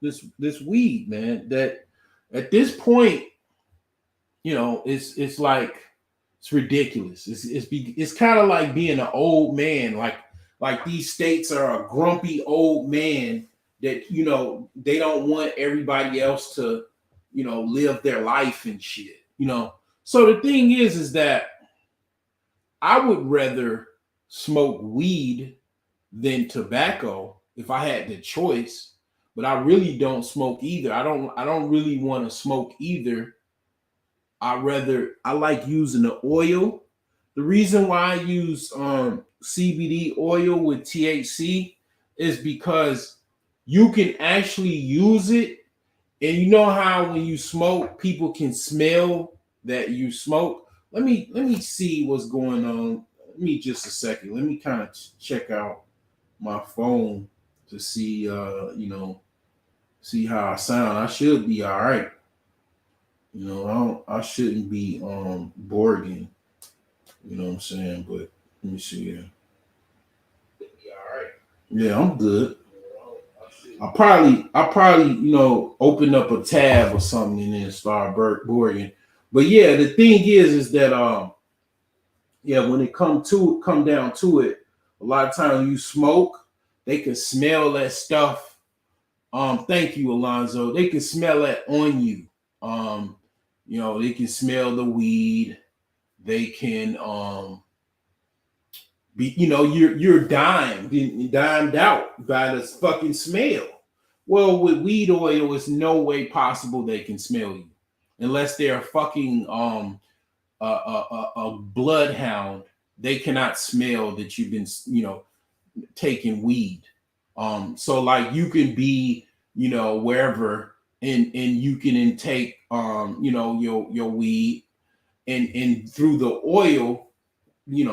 this weed, man. That at this point, it's like it's ridiculous. It's kind of like being an old man. Like these states are a grumpy old man that they don't want everybody else to live their life and shit. So the thing is that I would rather smoke weed than tobacco if I had the choice, but I really don't smoke either. I don't really want to smoke either. I like using the oil. The reason why I use CBD oil with THC is because you can actually use it. And you know how when you smoke, people can smell that you smoke. Let me see what's going on. Let me just a second. Let me kind of check out my phone to see see how I sound. I should be all right. I shouldn't be Borging. You know what I'm saying? But let me see here. Yeah, I'm good. I probably open up a tab or something and then start Borging. But yeah, the thing is that yeah, when it come down to it, a lot of times you smoke, they can smell that stuff. Thank you, Alonzo. They can smell that on you. Um, they can smell the weed. They can be, you're dimed out by this fucking smell. Well, with weed oil, it's no way possible they can smell you unless they're fucking a bloodhound. They cannot smell that you've been taking weed. So like you can be wherever and you can intake your weed and through the oil you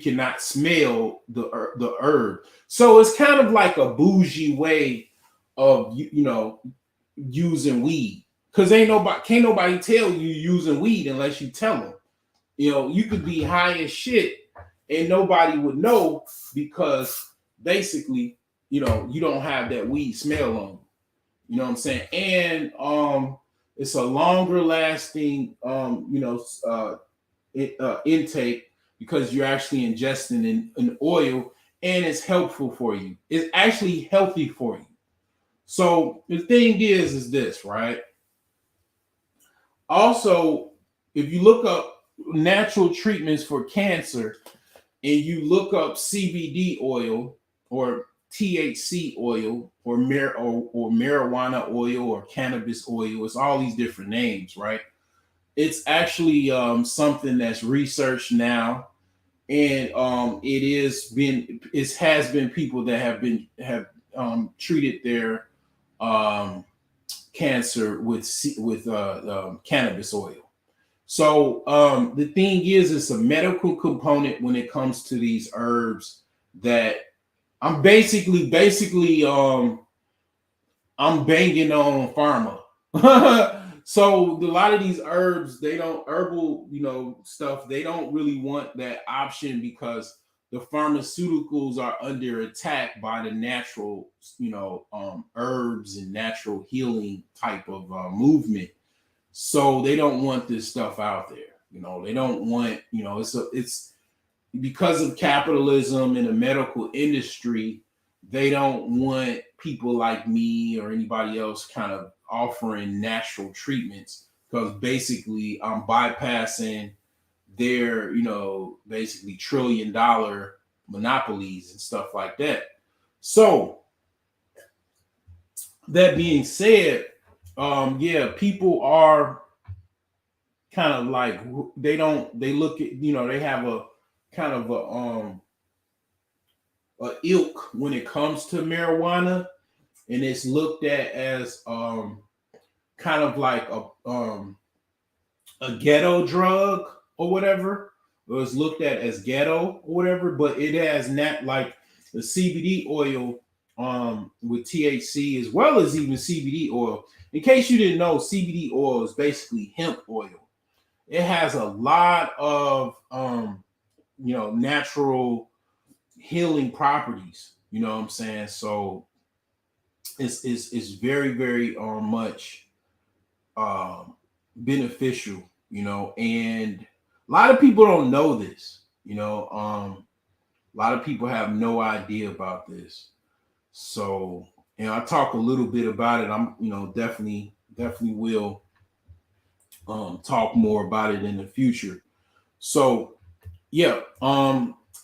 cannot smell the herb. So it's kind of like a bougie way of using weed, because can't nobody tell you using weed unless you tell them. You could be high as shit and nobody would know, because basically you don't have that weed smell on you. Know what I'm saying? And it's a longer lasting intake, because you're actually ingesting an oil, and it's helpful for you. It's actually healthy for you. So the thing is this, right? Also, if you look up natural treatments for cancer and you look up CBD oil or THC oil or marijuana oil or cannabis oil, it's all these different names, right? It's actually something that's researched now, and it has been people that have treated their cancer with cannabis oil. So the thing is, it's a medical component when it comes to these herbs that I'm basically I'm banging on pharma. So a lot of these herbs, they don't herbal, stuff. They don't really want that option, because the pharmaceuticals are under attack by the natural, herbs and natural healing type of movement. So they don't want this stuff out there. They don't want, it's because of capitalism in the medical industry. They don't want people like me or anybody else kind of offering natural treatments, because basically I'm bypassing their, basically $1 trillion monopolies and stuff like that. So that being said, yeah, people are kind of like, they look at, they have a kind of a ilk when it comes to marijuana, and it's looked at as kind of like a ghetto drug or whatever. It was looked at as ghetto or whatever, but it has not, like the CBD oil with THC, as well as even CBD oil. In case you didn't know, CBD oil is basically hemp oil. It has a lot of natural healing properties. You know what I'm saying? So it's very, very much beneficial, and a lot of people don't know this. A lot of people have no idea about this. So, I talk a little bit about it. I'm, definitely will talk more about it in the future. So, yeah,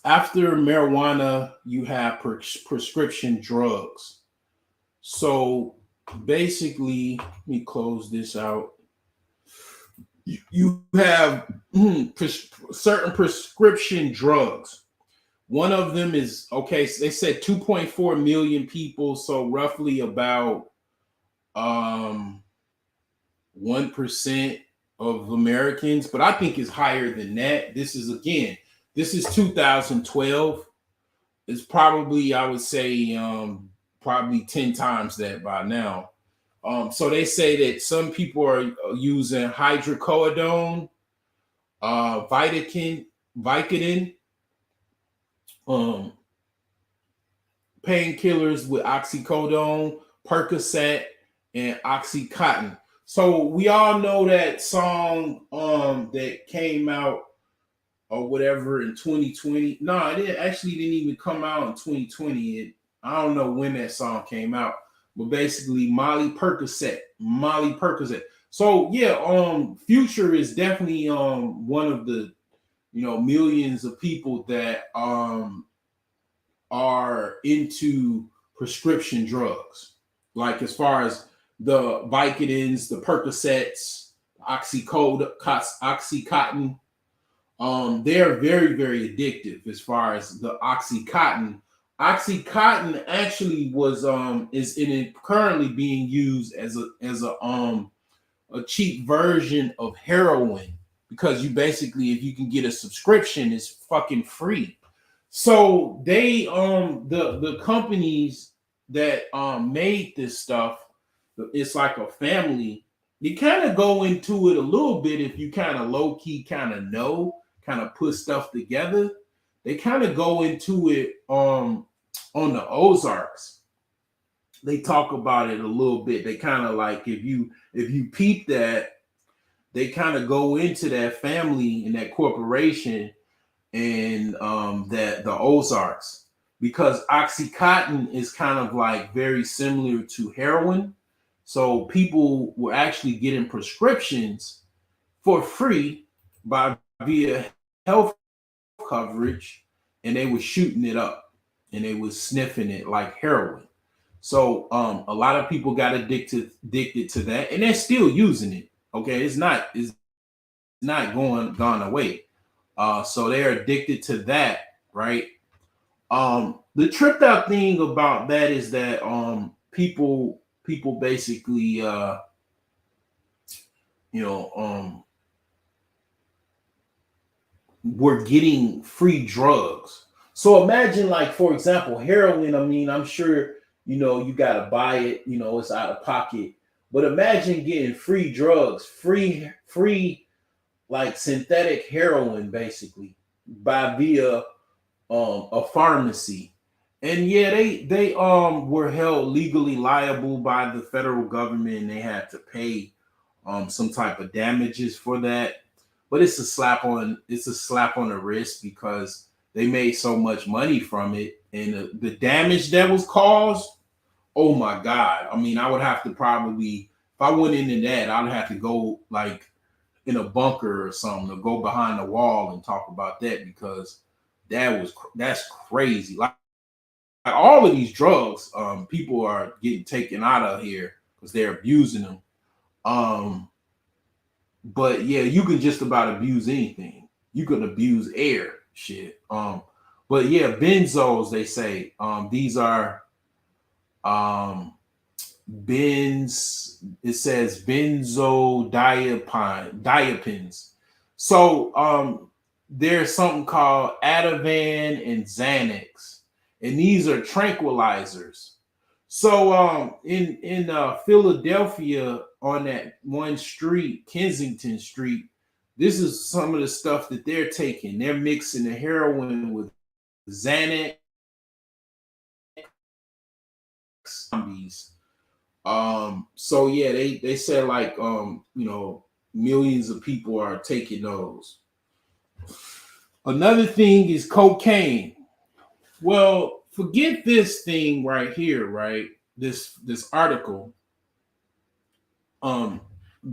after marijuana, you have prescription drugs. So basically, let me close this out. You have certain prescription drugs. One of them is, okay, so they said 2.4 million people, so roughly about 1% of Americans, but I think it's higher than that. This is 2012. It's probably, I would say, probably 10 times that by now. So they say that some people are using hydrocodone, Vicodin, um, painkillers with oxycodone, Percocet, and Oxycontin. So we all know that song that came out or whatever in 2020. No, it didn't even come out in 2020. I don't know when that song came out, but basically Molly Percocet. So yeah, Future is definitely one of the millions of people that are into prescription drugs. Like as far as the Vicodins, the Percocets, Oxycontin, they're very, very addictive. As far as the Oxycontin actually is currently being used as a cheap version of heroin, because you basically, if you can get a subscription, it's fucking free. So they the companies that made this stuff, it's like a family. You kind of go into it a little bit if you kind of low key kind of put stuff together. They kind of go into it on the Ozarks. They talk about it a little bit. They kind of like, if you peep that, they kind of go into that family and that corporation and that the Ozarks, because Oxycontin is kind of like very similar to heroin. So people were actually getting prescriptions for free by via health coverage, and they were shooting it up and they was sniffing it like heroin. So a lot of people got addicted to that, and they're still using it. Okay, it's not gone away. So they're addicted to that, right? The tripped out thing about that is that people basically were getting free drugs. So imagine, like, for example, heroin. I mean, I'm sure you gotta buy it, it's out of pocket. But imagine getting free drugs, free like synthetic heroin, basically, by via a pharmacy. And yeah, they were held legally liable by the federal government, and they had to pay some type of damages for that. But it's a slap on the wrist, because they made so much money from it, and the damage that was caused. Oh my God! I mean, I would have to probably, if I went into that, I'd have to go like in a bunker or something, to go behind the wall and talk about that, because that's crazy. Like all of these drugs, people are getting taken out of here because they're abusing them. But yeah, you can just about abuse anything. You can abuse air, shit. But yeah, benzos, they say, these are it says benzodiazepines. So there's something called Ativan and Xanax, and these are tranquilizers. So in Philadelphia, on that one street, Kensington Street, this is some of the stuff that they're taking. They're mixing the heroin with Xanax. So yeah, they said like millions of people are taking those. Another thing is cocaine. Well, forget this thing right here, right? This article.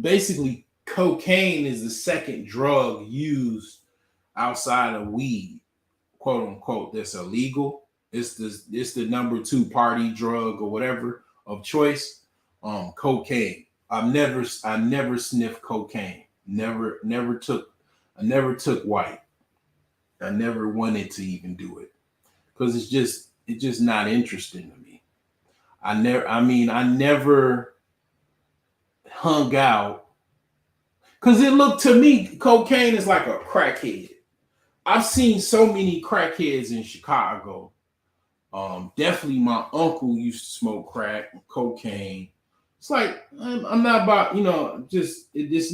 Basically, cocaine is the second drug used outside of weed, quote unquote, that's illegal. It's the number 2 party drug or whatever of choice. Cocaine. I never sniffed cocaine. I never took white. I never wanted to even do it, because it's just not interesting to me. I never hung out Because it looked to me, cocaine is like a crackhead. I've seen so many crackheads in Chicago. Definitely my uncle used to smoke crack and cocaine. It's like I'm not about, just it's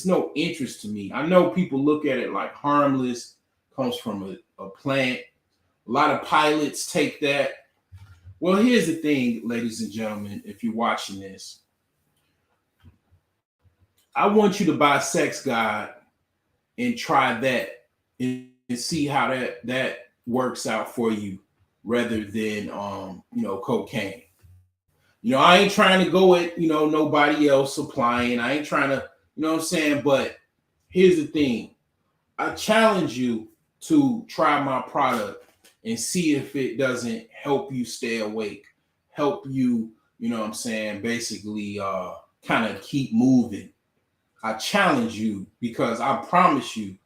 no interest to me. I know people look at it like harmless, comes from a plant. A lot of pilots take that. Well, here's the thing, ladies and gentlemen, if you're watching this, I want you to buy Sex God and try that and see how that works out for you rather than cocaine. I ain't trying to go at nobody else supplying. I ain't trying to, what I'm saying? But here's the thing. I challenge you to try my product and see if it doesn't help you stay awake, help you, what I'm saying, basically kind of keep moving. I challenge you because I promise you,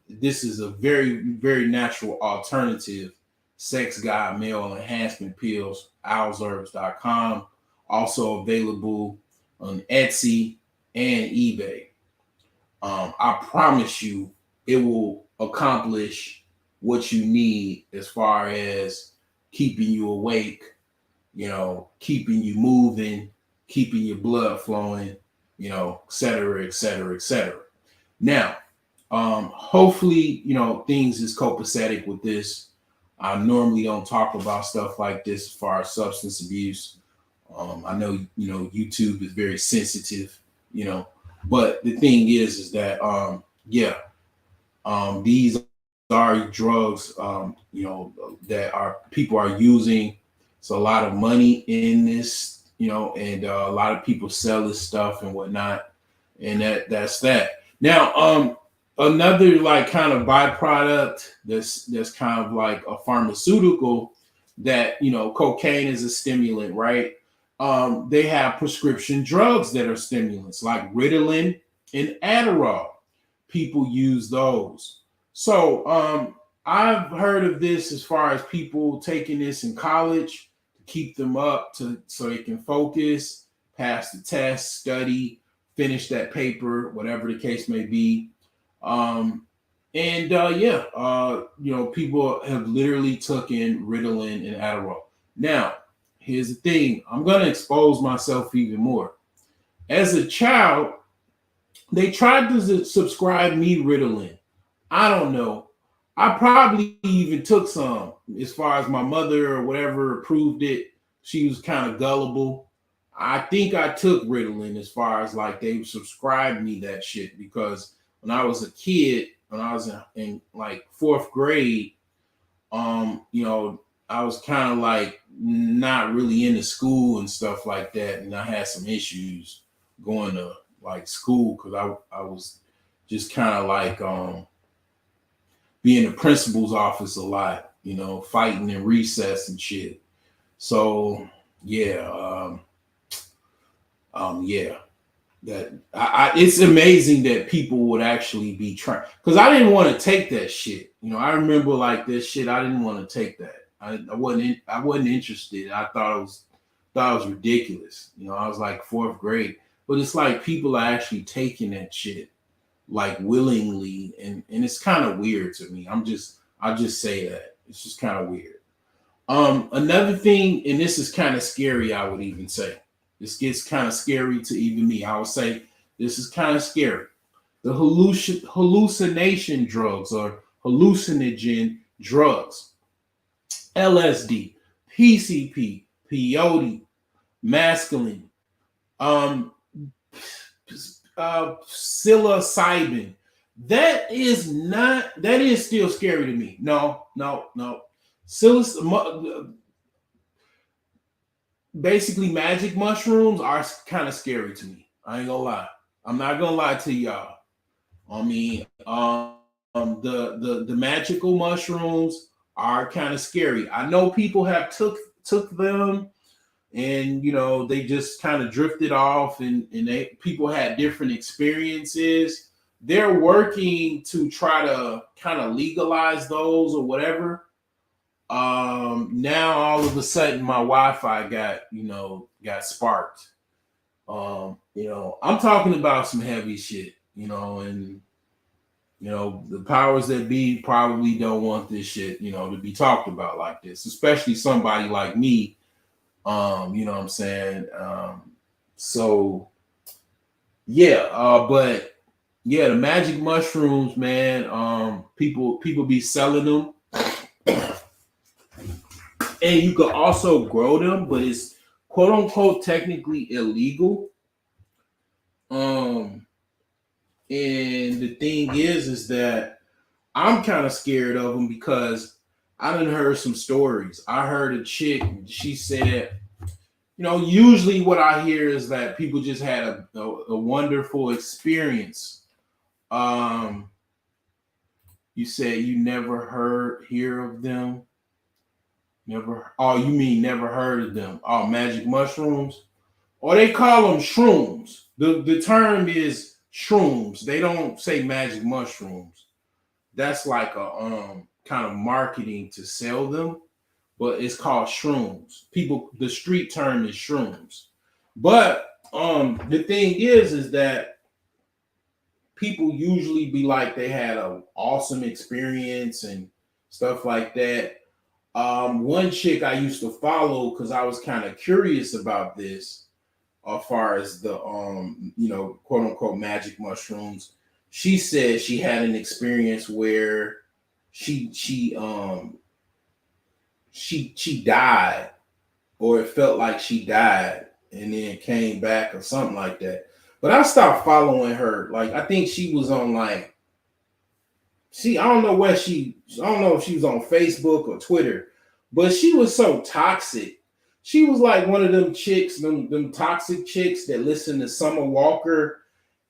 this is a very, very natural alternative. Sex God male enhancement pills, owlsherbs.com, also available on Etsy and eBay. I promise you it will accomplish what you need as far as keeping you awake, keeping you moving, keeping your blood flowing, et cetera, et cetera, et cetera. Now, hopefully, things is copacetic with this. I normally don't talk about stuff like this as far as substance abuse. I know, YouTube is very sensitive, but the thing is that, these are drugs, that people are using. It's a lot of money in this, and a lot of people sell this stuff and whatnot. And that's that. Now, another like kind of byproduct that's kind of like a pharmaceutical that, cocaine is a stimulant, right? They have prescription drugs that are stimulants like Ritalin and Adderall. People use those. So I've heard of this as far as people taking this in college to keep them up so they can focus, pass the test, study, finish that paper, whatever the case may be. People have literally taken Ritalin and Adderall. Now, here's the thing. I'm going to expose myself even more. As a child, they tried to subscribe me Ritalin. I don't know. I probably even took some as far as my mother or whatever approved it. She was kind of gullible. I think I took Ritalin as far as like they subscribed me that shit because when I was a kid, when I was in like fourth grade, I was kind of like not really into school and stuff like that. And I had some issues going to like school because I was just kind of like being in the principal's office a lot, fighting in recess and shit. So yeah, that it's amazing that people would actually be trying because I didn't want to take that shit. I remember like this shit. I didn't want to take that. I wasn't interested. I thought it was ridiculous. I was like fourth grade, but it's like people are actually taking that shit like willingly, and it's kind of weird to me. I'll just say that it's just kind of weird. Another thing, and this is kind of scary, I would even say. This gets kind of scary to even me. I would say this is kind of scary. The hallucination drugs or hallucinogen drugs, LSD, PCP, peyote, mescaline, psilocybin. That is still scary to me. No. Basically, magic mushrooms are kind of scary to me. I ain't gonna lie. I'm not gonna lie to y'all. I mean, the magical mushrooms are kind of scary. I know people have took them, and they just kind of drifted off, and people had different experiences. They're working to try to kind of legalize those or whatever. Now all of a sudden my Wi-Fi got sparked. I'm talking about some heavy shit. and the powers that be probably don't want this shit, to be talked about like this, especially somebody like me. You know what I'm saying? So yeah, but yeah, the magic mushrooms, man. People be selling them, and you could also grow them, but it's quote unquote technically illegal. And the thing is that I'm kind of scared of them because I done heard some stories. I heard a chick, she said, usually what I hear is that people just had a wonderful experience. You said you never hear of them? Never. Oh, you mean never heard of them? Oh, magic mushrooms? Or they call them shrooms. The term is shrooms. They don't say magic mushrooms. That's like a kind of marketing to sell them, but it's called shrooms. The street term is shrooms. But the thing is that people usually be like they had an awesome experience and stuff like that. One chick I used to follow because I was kind of curious about this, as far as the quote unquote magic mushrooms. She said she had an experience where she died, or it felt like she died and then came back or something like that. But I stopped following her. Like, I think she was on I don't know if she was on Facebook or Twitter, but she was so toxic. She was like one of them chicks, them toxic chicks that listen to Summer Walker,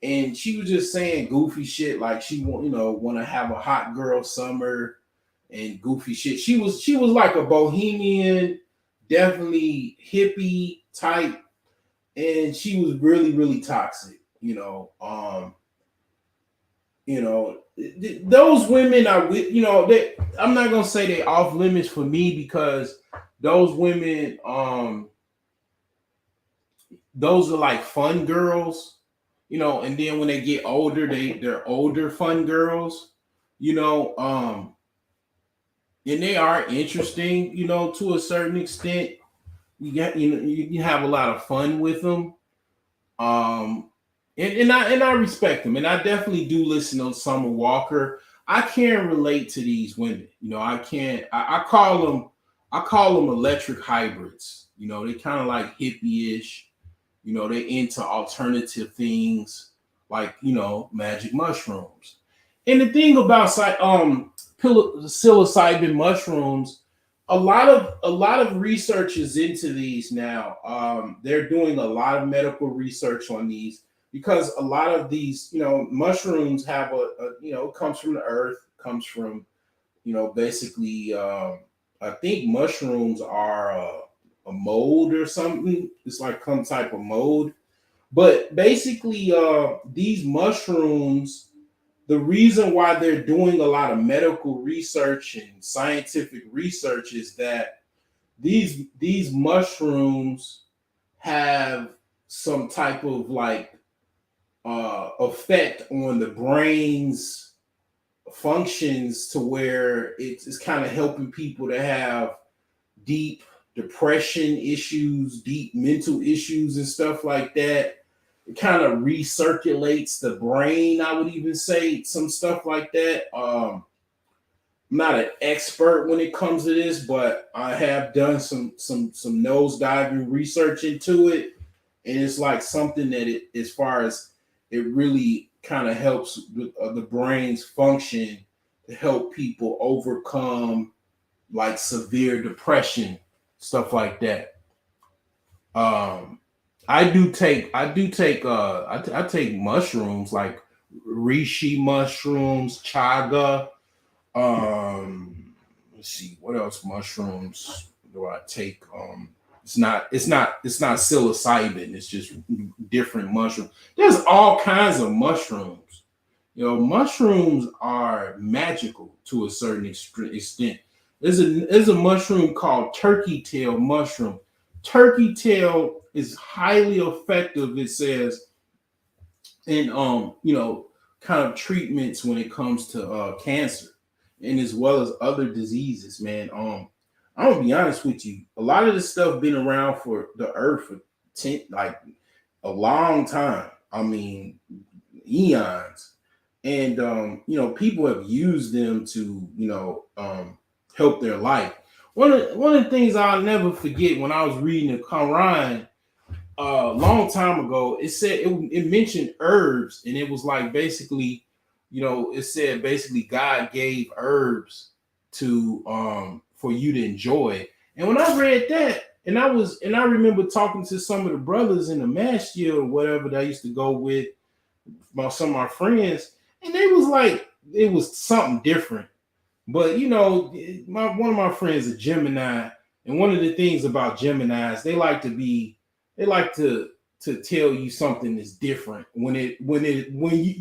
and she was just saying goofy shit like she want to have a hot girl summer and goofy shit. She was like a bohemian, definitely hippie type, and she was really, really toxic. Those women are, I'm not gonna say they off limits for me because those women, those are like fun girls, and then when they get older, they're older fun girls, and they are interesting, to a certain extent. You have a lot of fun with them. And I respect them, and I definitely do listen to Summer Walker. I can relate to these women. I can't. I call them electric hybrids. They kind of like hippie-ish. They into alternative things like magic mushrooms. And the thing about psilocybin mushrooms, a lot of research is into these now. They're doing a lot of medical research on these because a lot of these, mushrooms have comes from the earth, comes from, basically, I think mushrooms are a mold or something. It's like some type of mold. But basically, these mushrooms, the reason why they're doing a lot of medical research and scientific research is that these mushrooms have some type of effect on the brain's functions to where it's kind of helping people to have deep depression issues, deep mental issues and stuff like that. It kind of recirculates the brain, I would even say, some stuff like that. I'm not an expert when it comes to this, but I have done some nosediving research into it, and it's like something that as far as it really kind of helps with, the brain's function to help people overcome like severe depression, stuff like that. I take mushrooms like reishi mushrooms, chaga. Let's see, what else mushrooms do I take? It's not psilocybin. It's just different mushrooms. There's all kinds of mushrooms. Mushrooms are magical to a certain extent. There's a mushroom called turkey tail mushroom. Turkey tail is highly effective, it says, in kind of treatments when it comes to cancer and as well as other diseases, man. I'm gonna be honest with you. A lot of this stuff been around for the earth for like a long time. I mean, eons. And people have used them to, help their life. One of the things I'll never forget when I was reading the Quran a long time ago, it said it mentioned herbs, and it was like basically, it said basically God gave herbs to for you to enjoy. And when I read that, and I remember talking to some of the brothers in the masjid or whatever that I used to go with, about some of my friends, and they was like, it was something different. But one of my friends is Gemini, and one of the things about Geminis, they like to tell you something is different when you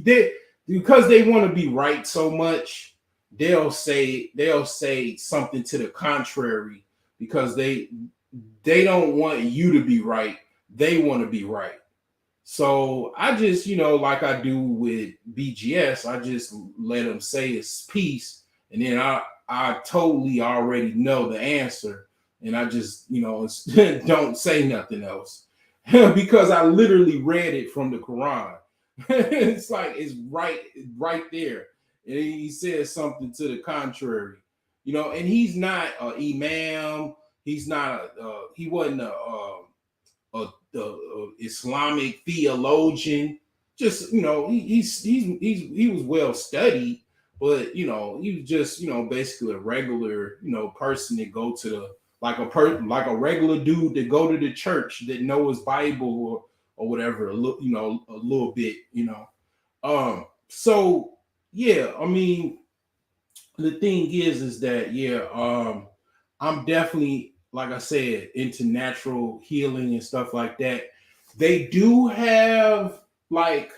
they because they want to be right so much, they'll say something to the contrary because they don't want you to be right, they want to be right. So I just, like I do with BGS, I just let them say it's peace, and then I totally already know the answer, and I just, don't say nothing else because I literally read it from the Quran. It's like it's right there, and he says something to the contrary, and he's not an imam, he's not he wasn't a Islamic theologian. Just he was well studied, but he was just basically a regular person that go to the like a regular dude that go to the church that know his Bible or whatever a little bit. So yeah, I mean, the thing is that I'm definitely, like I said, into natural healing and stuff like that. They do have like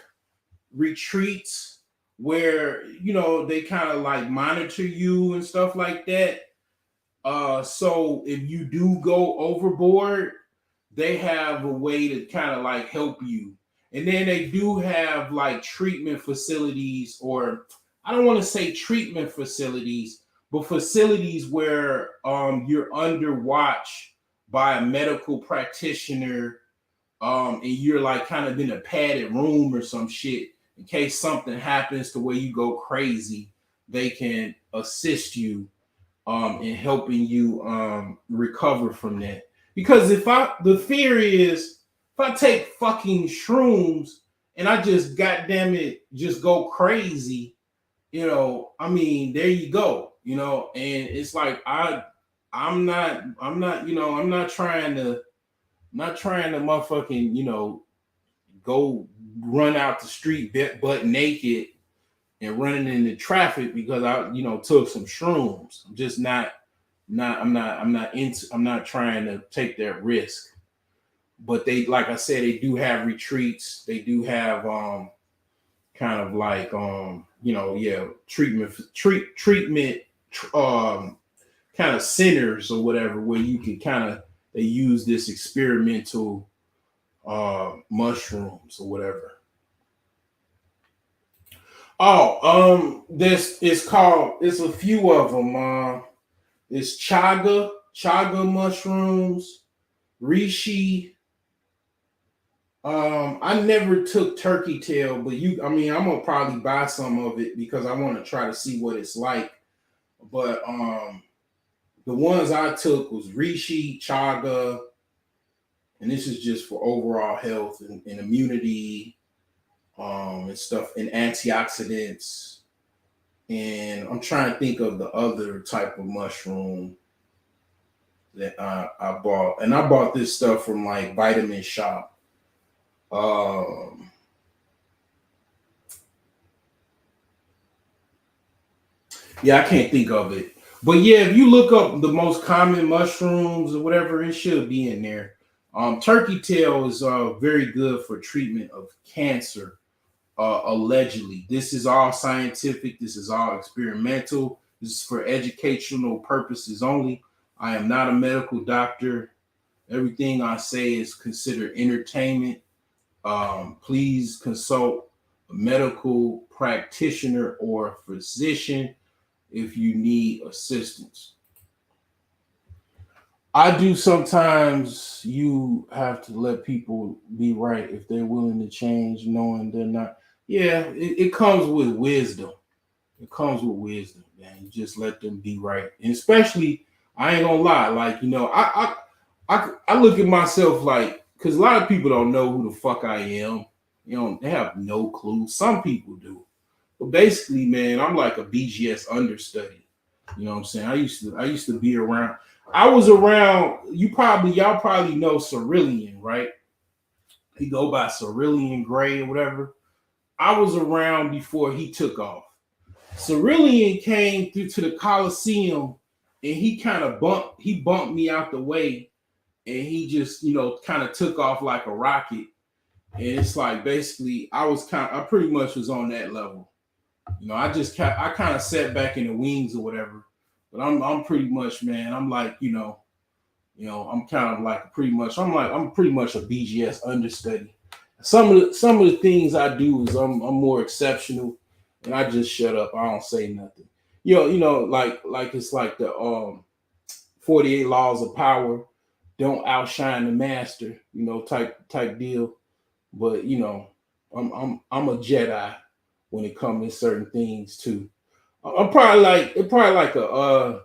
retreats where they kind of like monitor you and stuff like that. So if you do go overboard, they have a way to kind of like help you. And then they do have like treatment facilities, or I don't want to say treatment facilities, but facilities where you're under watch by a medical practitioner, and you're like kind of in a padded room or some shit in case something happens to where you go crazy. They can assist you in helping you recover from that. Because the theory is, if I take fucking shrooms and I just goddamn it just go crazy, I mean, there you go, and it's like I'm not trying to motherfucking, go run out the street butt naked and running into traffic because I, took some shrooms. I'm just I'm not trying to take that risk. But they, like I said, they do have retreats. They do have kind of like treatment kind of centers or whatever, where you can they use this experimental mushrooms or whatever. Oh, this is called. It's a few of them. It's chaga mushrooms, reishi. I never took turkey tail, but I'm gonna probably buy some of it because I want to try to see what it's like. But the ones I took was reishi, chaga, and this is just for overall health and immunity, and stuff, and antioxidants. And I'm trying to think of the other type of mushroom that I bought. And I bought this stuff from like Vitamin Shop. Yeah, I can't think of it. But yeah, if you look up the most common mushrooms or whatever, it should be in there. Turkey tail is very good for treatment of cancer. Allegedly, this is all scientific. This is all experimental. This is for educational purposes only. I am not a medical doctor. Everything I say is considered entertainment. Please consult a medical practitioner or a physician if you need assistance. I do sometimes you have to let people be right if they're willing to change, knowing they're not. Yeah, it comes with wisdom. It comes with wisdom, man. You just let them be right. And especially, I ain't gonna lie, like, I look at myself like, because a lot of people don't know who the fuck I am. They have no clue. Some people do. But basically, man, I'm like a BGS understudy. You know what I'm saying? I used to be around. I was around. Y'all probably know Cerulean, right? He go by Cerulean Gray or whatever. I was around before he took off. Cerulean came through to the Coliseum, and he bumped me out the way, and he just kind of took off like a rocket. And it's like basically I pretty much was on that level. I kind of sat back in the wings or whatever. But I'm pretty much, man. I'm like, I'm kind of like I'm pretty much a BGS understudy. Some of the things I do is I'm more exceptional, and I just shut up. I don't say nothing. Like it's like the 48 laws of power. Don't outshine the master, type deal. But I'm a Jedi when it comes to certain things too. I'm probably like a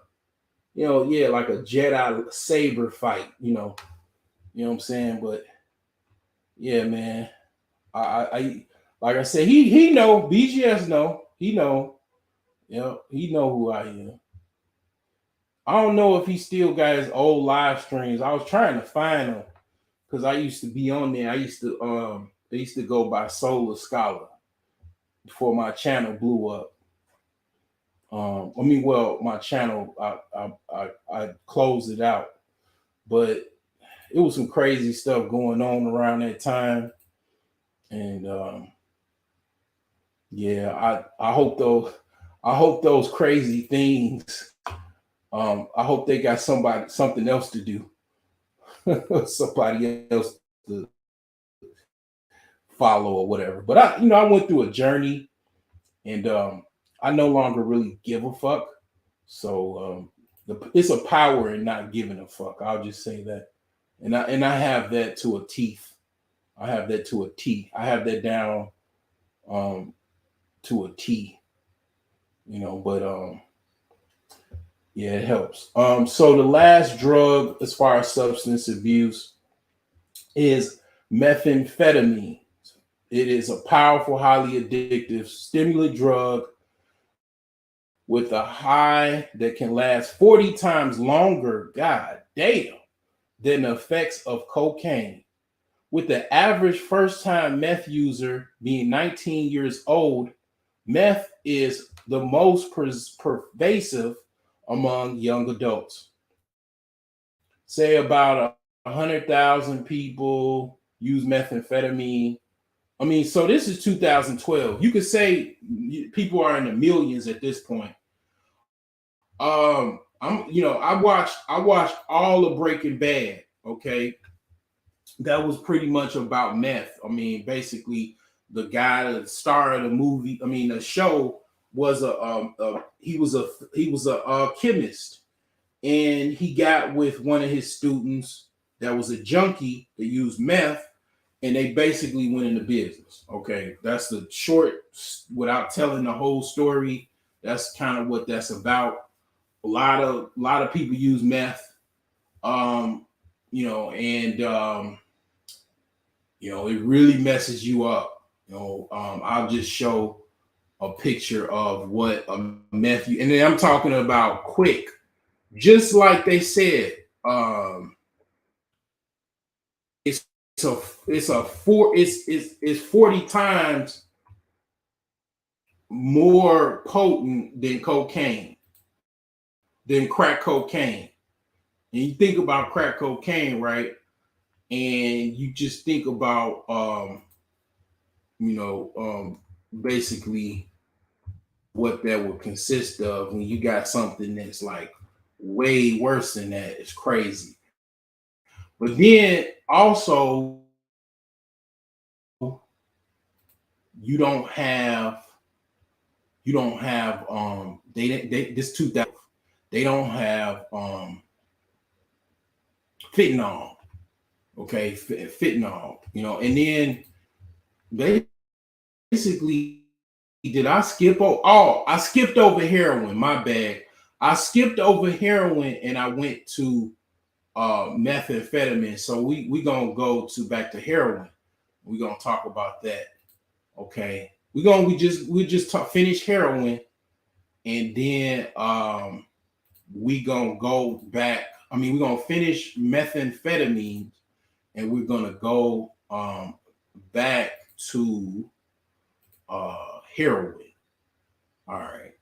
yeah, like a Jedi saber fight, you know what I'm saying? But yeah, man, I like I said, he know BGS know he know, he know who I am. I don't know if he still got his old live streams. I was trying to find them because I used to be on there. They used to go by Solar Scholar before my channel blew up. My channel, I closed it out, but it was some crazy stuff going on around that time, and yeah, I hope those crazy things. I hope they got something else to do, somebody else to follow or whatever. But I went through a journey, and I no longer really give a fuck. So it's a power in not giving a fuck. I'll just say that, and I have that to a teeth. I have that to a T. I have that down to a T. But yeah, it helps. So the last drug as far as substance abuse is methamphetamine. It is a powerful, highly addictive stimulant drug with a high that can last 40 times longer, god damn, than the effects of cocaine. With the average first time meth user being 19 years old, meth is the most pervasive among young adults. Say about 100,000 people use methamphetamine. I mean, so this is 2012. You could say people are in the millions at this point. I watched all of Breaking Bad. Okay, that was pretty much about meth. I mean, basically, the star of the movie, the show was he was a chemist, and he got with one of his students that was a junkie that used meth, and they basically went into business. Okay, that's the short, without telling the whole story. That's kind of what that's about. A lot of people use meth, and it really messes you up. I'll just show a picture of what a meth, and then I'm talking about quick, just like they said. It's it's 40 times more potent than crack cocaine. And you think about crack cocaine, right? And you just think about basically what that would consist of when you got something that's like way worse than that. It's crazy. But then also you don't have they this 2000 they don't have fentanyl. Okay, fentanyl, and then basically, did I skip? I skipped over heroin. My bad. I skipped over heroin and I went to methamphetamine. So we gonna go to back to heroin. We gonna talk about that. Okay, we just finish heroin, and then we gonna go back. I mean, we're gonna finish methamphetamine, and we're gonna go back to heroin. All right.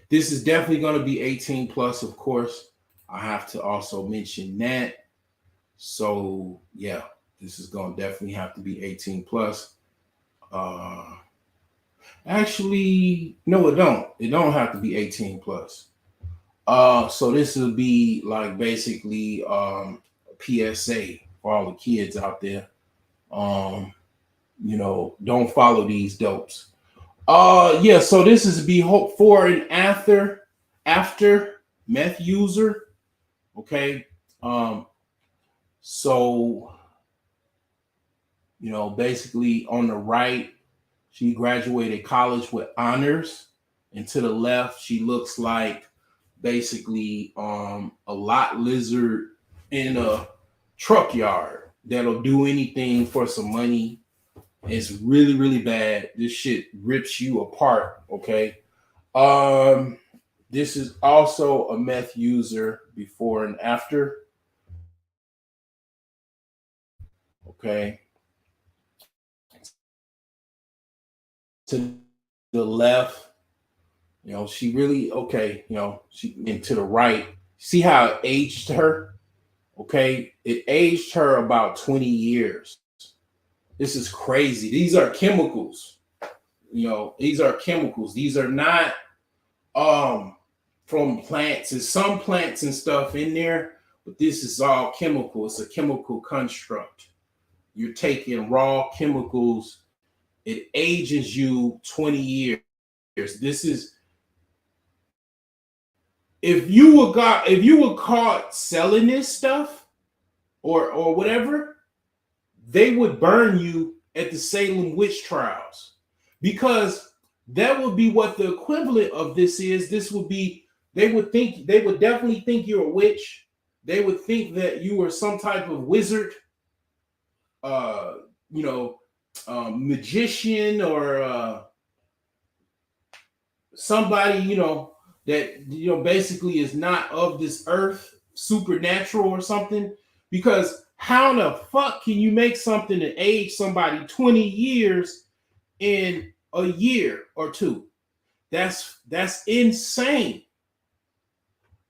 This is definitely going to be 18 plus, of course. I have to also mention that. So, yeah, this is going to definitely have to be 18 plus. Actually, no, it don't. It don't have to be 18 plus. So this will be like basically PSA for all the kids out there. Don't follow these dopes. Yeah, so this is before and after meth user. Okay. So basically on the right, she graduated college with honors, and to the left, she looks like basically a lot lizard in a truck yard that'll do anything for some money. It's really, really bad. This shit rips you apart. Okay. This is also a meth user before and after. Okay. To the left, she really okay. And to the right, see how it aged her. Okay, it aged her about 20 years. This is crazy. These are chemicals. These are chemicals. These are not from plants. There's some plants and stuff in there, but this is all chemical. It's a chemical construct. You're taking raw chemicals. It ages you 20 years. This is if you were caught selling this stuff or whatever, they would burn you at the Salem witch trials, because that would be what the equivalent of this is. This would be, they would definitely think you're a witch. They would think that you were some type of wizard, magician, or somebody, that, basically is not of this earth, supernatural or something. Because how the fuck can you make something that age somebody 20 years in a year or two? That's insane.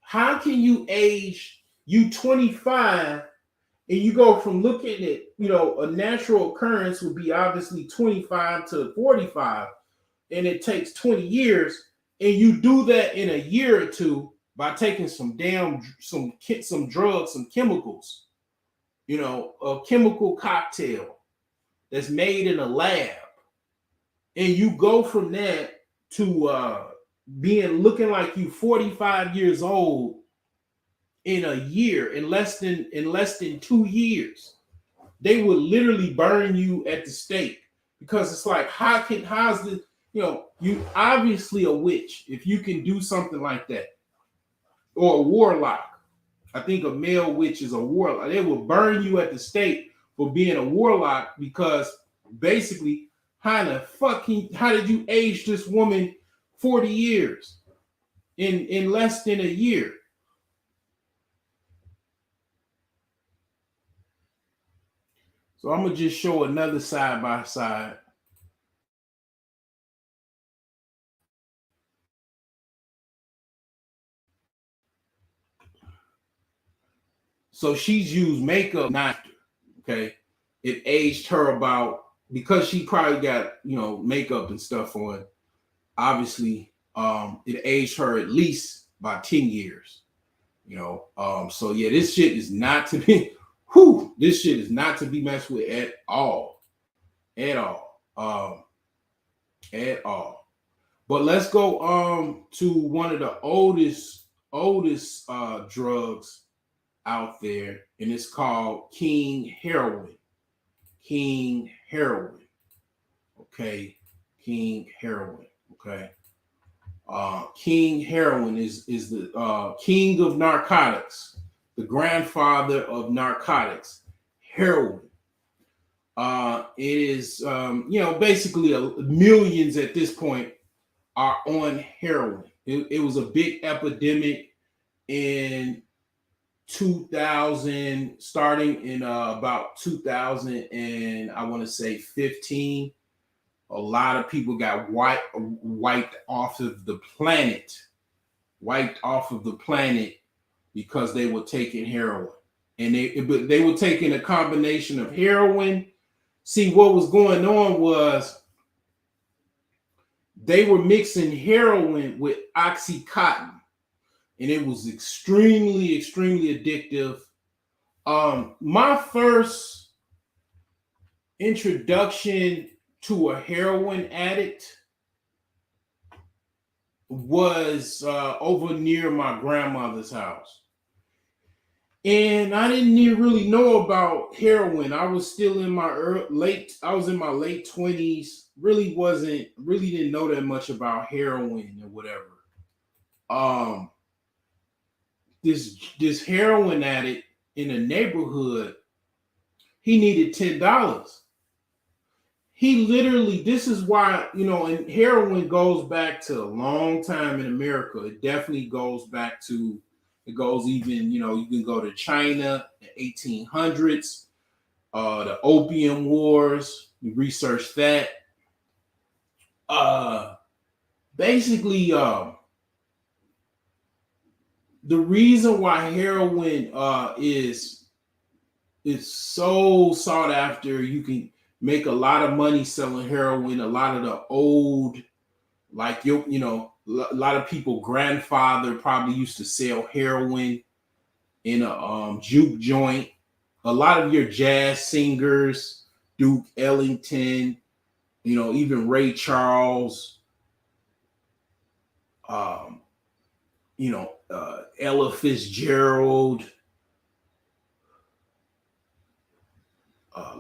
How can you age you 25 and you go from looking at, a natural occurrence would be obviously 25 to 45, and it takes 20 years, and you do that in a year or two by taking some drugs, some chemicals, a chemical cocktail that's made in a lab, and you go from that to looking like you 45 years old in a year, in less than 2 years. They would literally burn you at the stake, because it's like, how's the, you obviously a witch if you can do something like that, or a warlock. I think a male witch is a warlock. They will burn you at the stake for being a warlock, because basically, how did you age this woman 40 years in less than a year? So I'm gonna just show another side by side. So she's used makeup after. Okay, it aged her about, because she probably got makeup and stuff on. Obviously, it aged her at least by 10 years. So yeah, this shit is not to be. This shit is not to be messed with at all. at all. But let's go to one of the oldest drugs out there, and it's called King Heroin. King Heroin. Okay, King Heroin. Okay. King Heroin is the king of narcotics, the grandfather of narcotics, heroin. It is, basically millions at this point are on heroin. It was a big epidemic in 2000, starting in about 2000 and I want to say 15. A lot of people got wiped off of the planet, because they were taking heroin, and they were taking a combination of heroin. See, what was going on was they were mixing heroin with Oxycontin, and it was extremely, extremely addictive. My first introduction to a heroin addict was over near my grandmother's house. And I didn't really know about heroin. I was still in my late 20s. Really didn't know that much about heroin or whatever. This heroin addict in the neighborhood, he needed $10. He literally, this is why, and heroin goes back to a long time in America. It definitely goes back to, it goes even, you can go to China, the 1800s, the Opium Wars. You research that. Basically, the reason why heroin is so sought after, you can make a lot of money selling heroin. A lot of the old, like a lot of people grandfather probably used to sell heroin in a juke joint. A lot of your jazz singers, Duke Ellington, even Ray Charles, Ella Fitzgerald,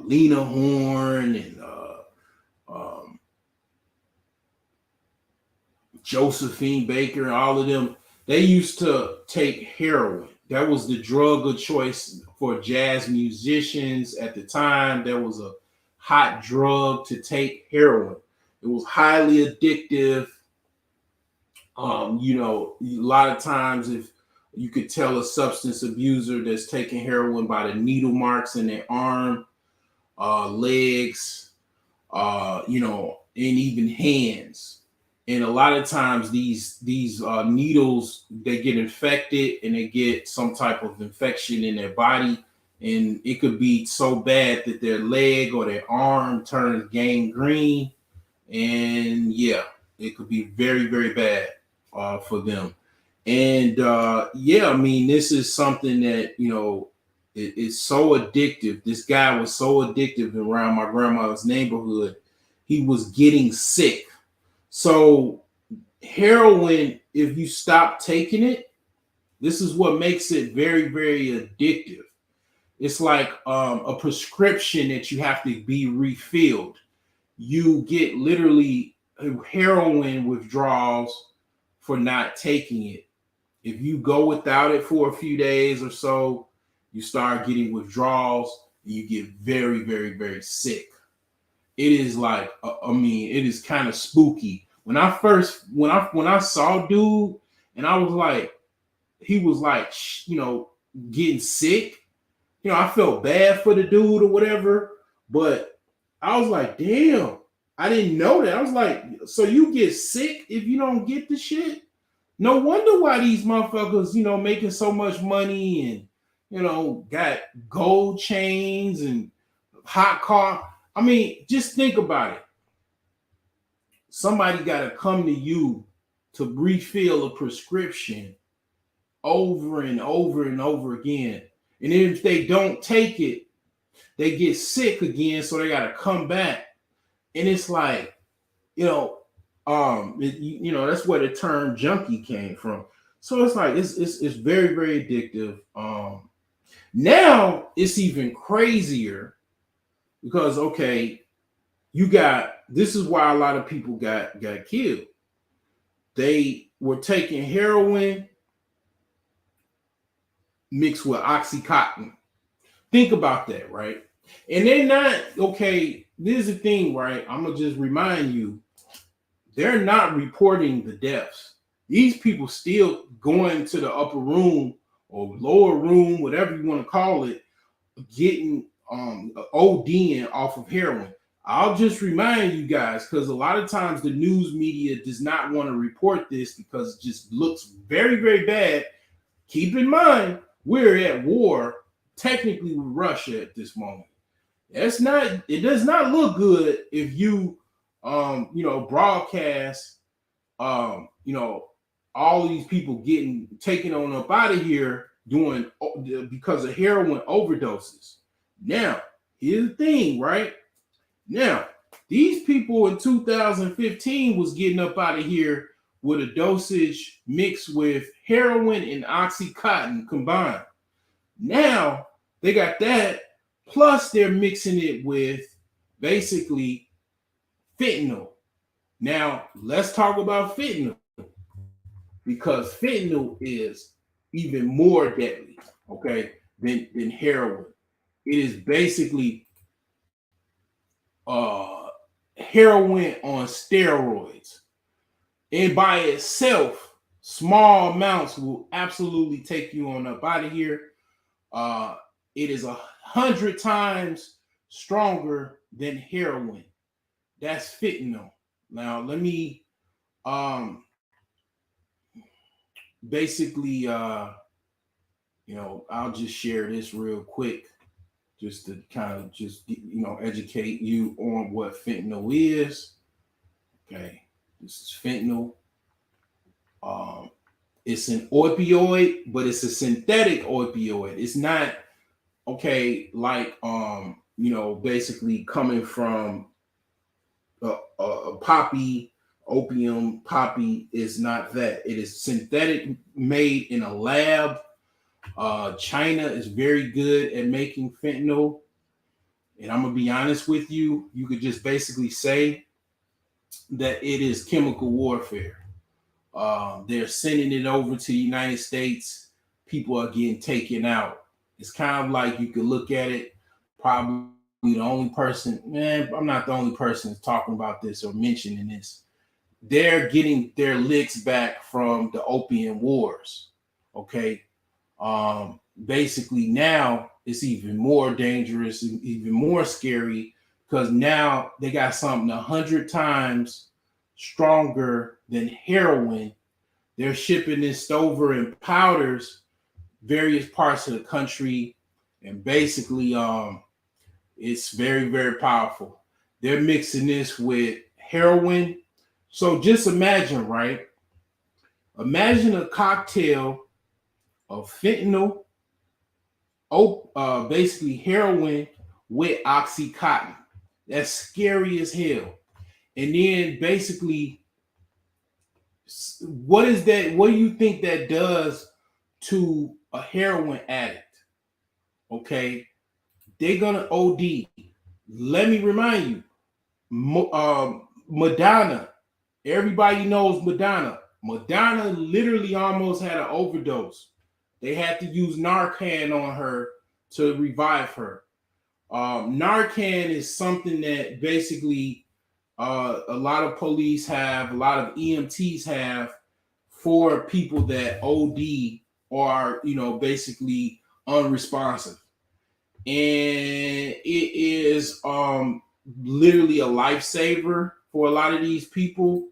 Lena Horne, and Josephine Baker, all of them, they used to take heroin. That was the drug of choice for jazz musicians at the time. There was a hot drug to take, heroin. It was highly addictive. A lot of times, if you could tell a substance abuser that's taking heroin by the needle marks in their arm, legs, and even hands. And a lot of times these needles, they get infected and they get some type of infection in their body. And it could be so bad that their leg or their arm turns gangrene. And yeah, it could be very, very bad for them. And this is something that, it's so addictive. This guy was so addictive around my grandma's neighborhood. He was getting sick. So heroin, if you stop taking it, this is what makes it very, very addictive. It's like a prescription that you have to be refilled. You get literally heroin withdrawals for not taking it. If you go without it for a few days or so, you start getting withdrawals and you get very, very, very sick. It is like, it is kind of spooky. When I saw dude, and I was like, he was like, getting sick. I felt bad for the dude or whatever, but I was like, damn, I didn't know that. I was like, so you get sick if you don't get the shit? No wonder why these motherfuckers, making so much money and, got gold chains and hot car. Just think about it. Somebody got to come to you to refill a prescription over and over and over again. And if they don't take it, they get sick again. So they got to come back. And it's like, you know, that's where the term junkie came from. So it's like it's very very addictive. Now it's even crazier because okay, you got this is why a lot of people got killed. They were taking heroin mixed with oxycontin. Think about that, right? And they're not okay. This is the thing, right? I'm gonna just remind you, they're not reporting the deaths. These people still going to the upper room or lower room, whatever you want to call it, getting ODing off of heroin. I'll just remind you guys because a lot of times the news media does not want to report this because it just looks very, very bad. Keep in mind, we're at war technically with Russia at this moment. It does not look good if you broadcast all these people getting taken on up out of here doing because of heroin overdoses. Now, here's the thing, right? Now, these people in 2015 was getting up out of here with a dosage mixed with heroin and oxycontin combined. Now they got that, plus they're mixing it with basically fentanyl. Now let's talk about fentanyl because fentanyl is even more deadly, okay, than heroin. It is basically heroin on steroids. And by itself, small amounts will absolutely take you on up out of here. It is 100 times stronger than heroin. That's fentanyl. Now, let me basically, I'll just share this real quick just to kind of educate you on what fentanyl is. Okay, this is fentanyl. It's an opioid, but it's a synthetic opioid. It's not okay, like basically coming from poppy, opium, poppy is not that. It is synthetic, made in a lab. China is very good at making fentanyl, and I'm gonna be honest with you. You could just basically say that it is chemical warfare. They're sending it over to the United States. People are getting taken out. It's kind of like you could look at it. Probably the only person, man, I'm not the only person talking about this or mentioning this. They're getting their licks back from the opium wars. Okay. Basically, now it's even more dangerous, even more scary because now they got something 100 times stronger than heroin. They're shipping this over in powders, various parts of the country, and basically, it's very, very powerful. They're mixing this with heroin. So just imagine, right? Imagine a cocktail of fentanyl, basically heroin with oxycontin. That's scary as hell. And then basically, what is that? What do you think that does to a heroin addict? Okay, they're gonna OD. Let me remind you, Madonna. Everybody knows Madonna. Madonna literally almost had an overdose. They had to use Narcan on her to revive her. Narcan is something that basically a lot of police have, a lot of EMTs have for people that OD or are, basically unresponsive. And it is literally a lifesaver for a lot of these people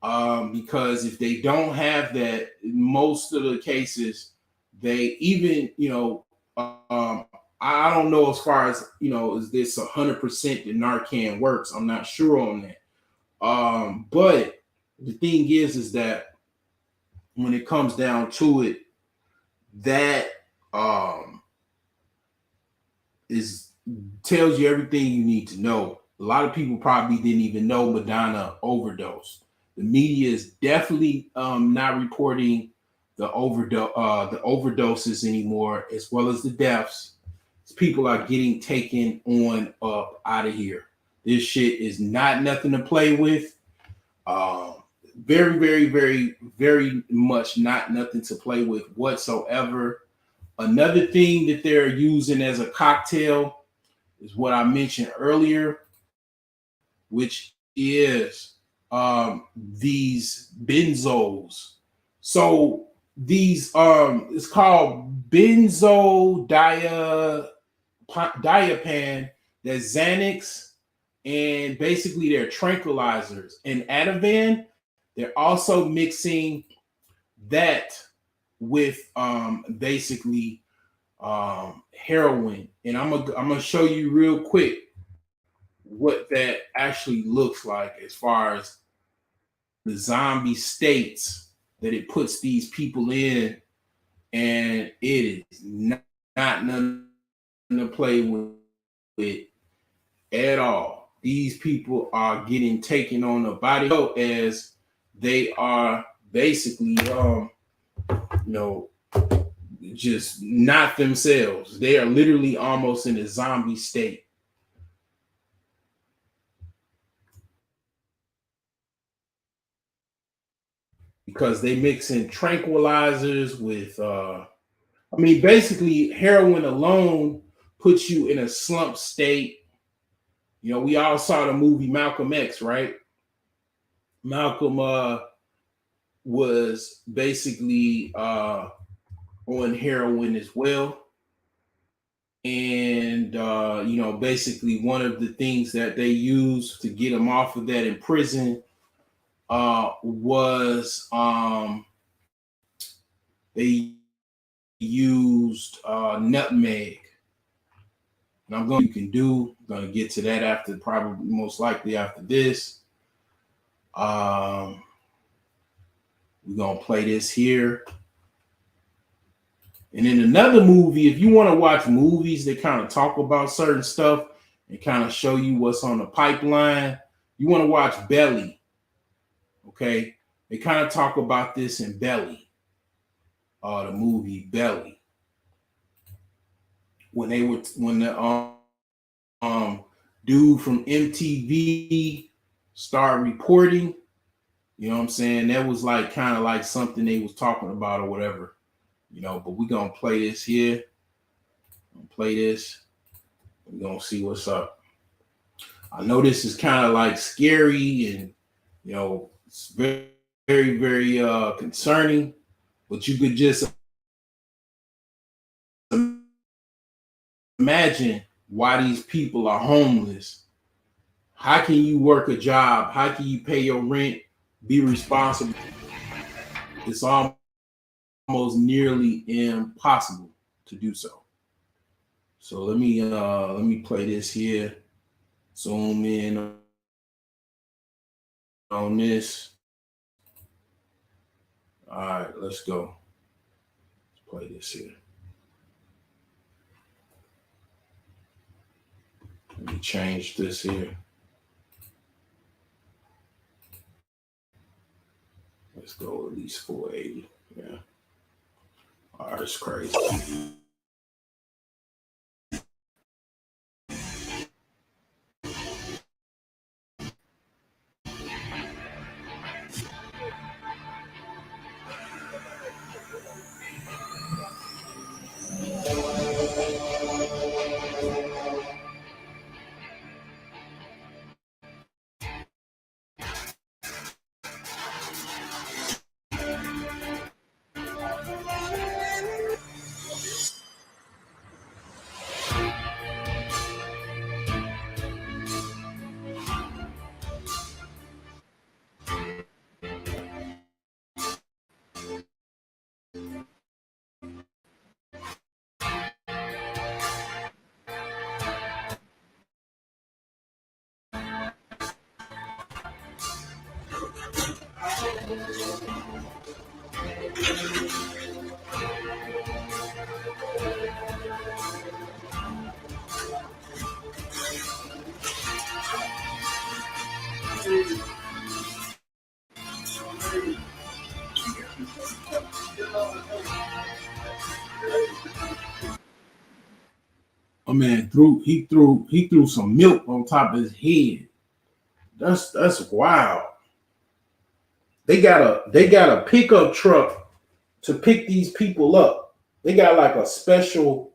because if they don't have that, most of the cases, they even, I don't know as far as, is this 100% that Narcan works? I'm not sure on that. But the thing is that when it comes down to it, that tells you everything you need to know. A lot of people probably didn't even know Madonna overdosed. The media is definitely not reporting the overdoses anymore, as well as the deaths. People are getting taken on up out of here. This shit is not nothing to play with. Very, very, very, very much not nothing to play with whatsoever. Another thing that they're using as a cocktail is what I mentioned earlier, which is these benzos. So these it's called benzodiazepine, that's Xanax, and basically they're tranquilizers. And Ativan, they're also mixing that with basically heroin. And I'm gonna show you real quick what that actually looks like as far as the zombie states that it puts these people in, and it is not nothing to play with at all. These people are getting taken on the body as they are basically just not themselves. They are literally almost in a zombie state. Because they mix in tranquilizers with basically heroin alone puts you in a slump state. We all saw the movie Malcolm X, right? Malcolm was basically on heroin as well. And basically one of the things that they used to get him off of that in prison was they used nutmeg. And I'm going to get to that after, probably most likely after this. We're going to play this here. And in another movie, if you want to watch movies that kind of talk about certain stuff and kind of show you what's on the pipeline, you want to watch Belly. Okay? They kind of talk about this in Belly. The movie Belly. When the dude from MTV started reporting, you know what I'm saying? That was like kind of like something they was talking about or whatever. But we're going to play this here. We're going to see what's up. I know this is kind of like scary and, it's very, very, very concerning, but you could just imagine why these people are homeless. How can you work a job? How can you pay your rent? Be responsible? It's almost nearly impossible to do so. So let me play this here. Zoom in on this. All right, let's go. Let's play this here. Let me change this here. Let's go at least 480. Yeah. Oh, that's crazy. Oh man, he threw some milk on top of his head. That's wild. They got a pickup truck to pick these people up. They got like a special,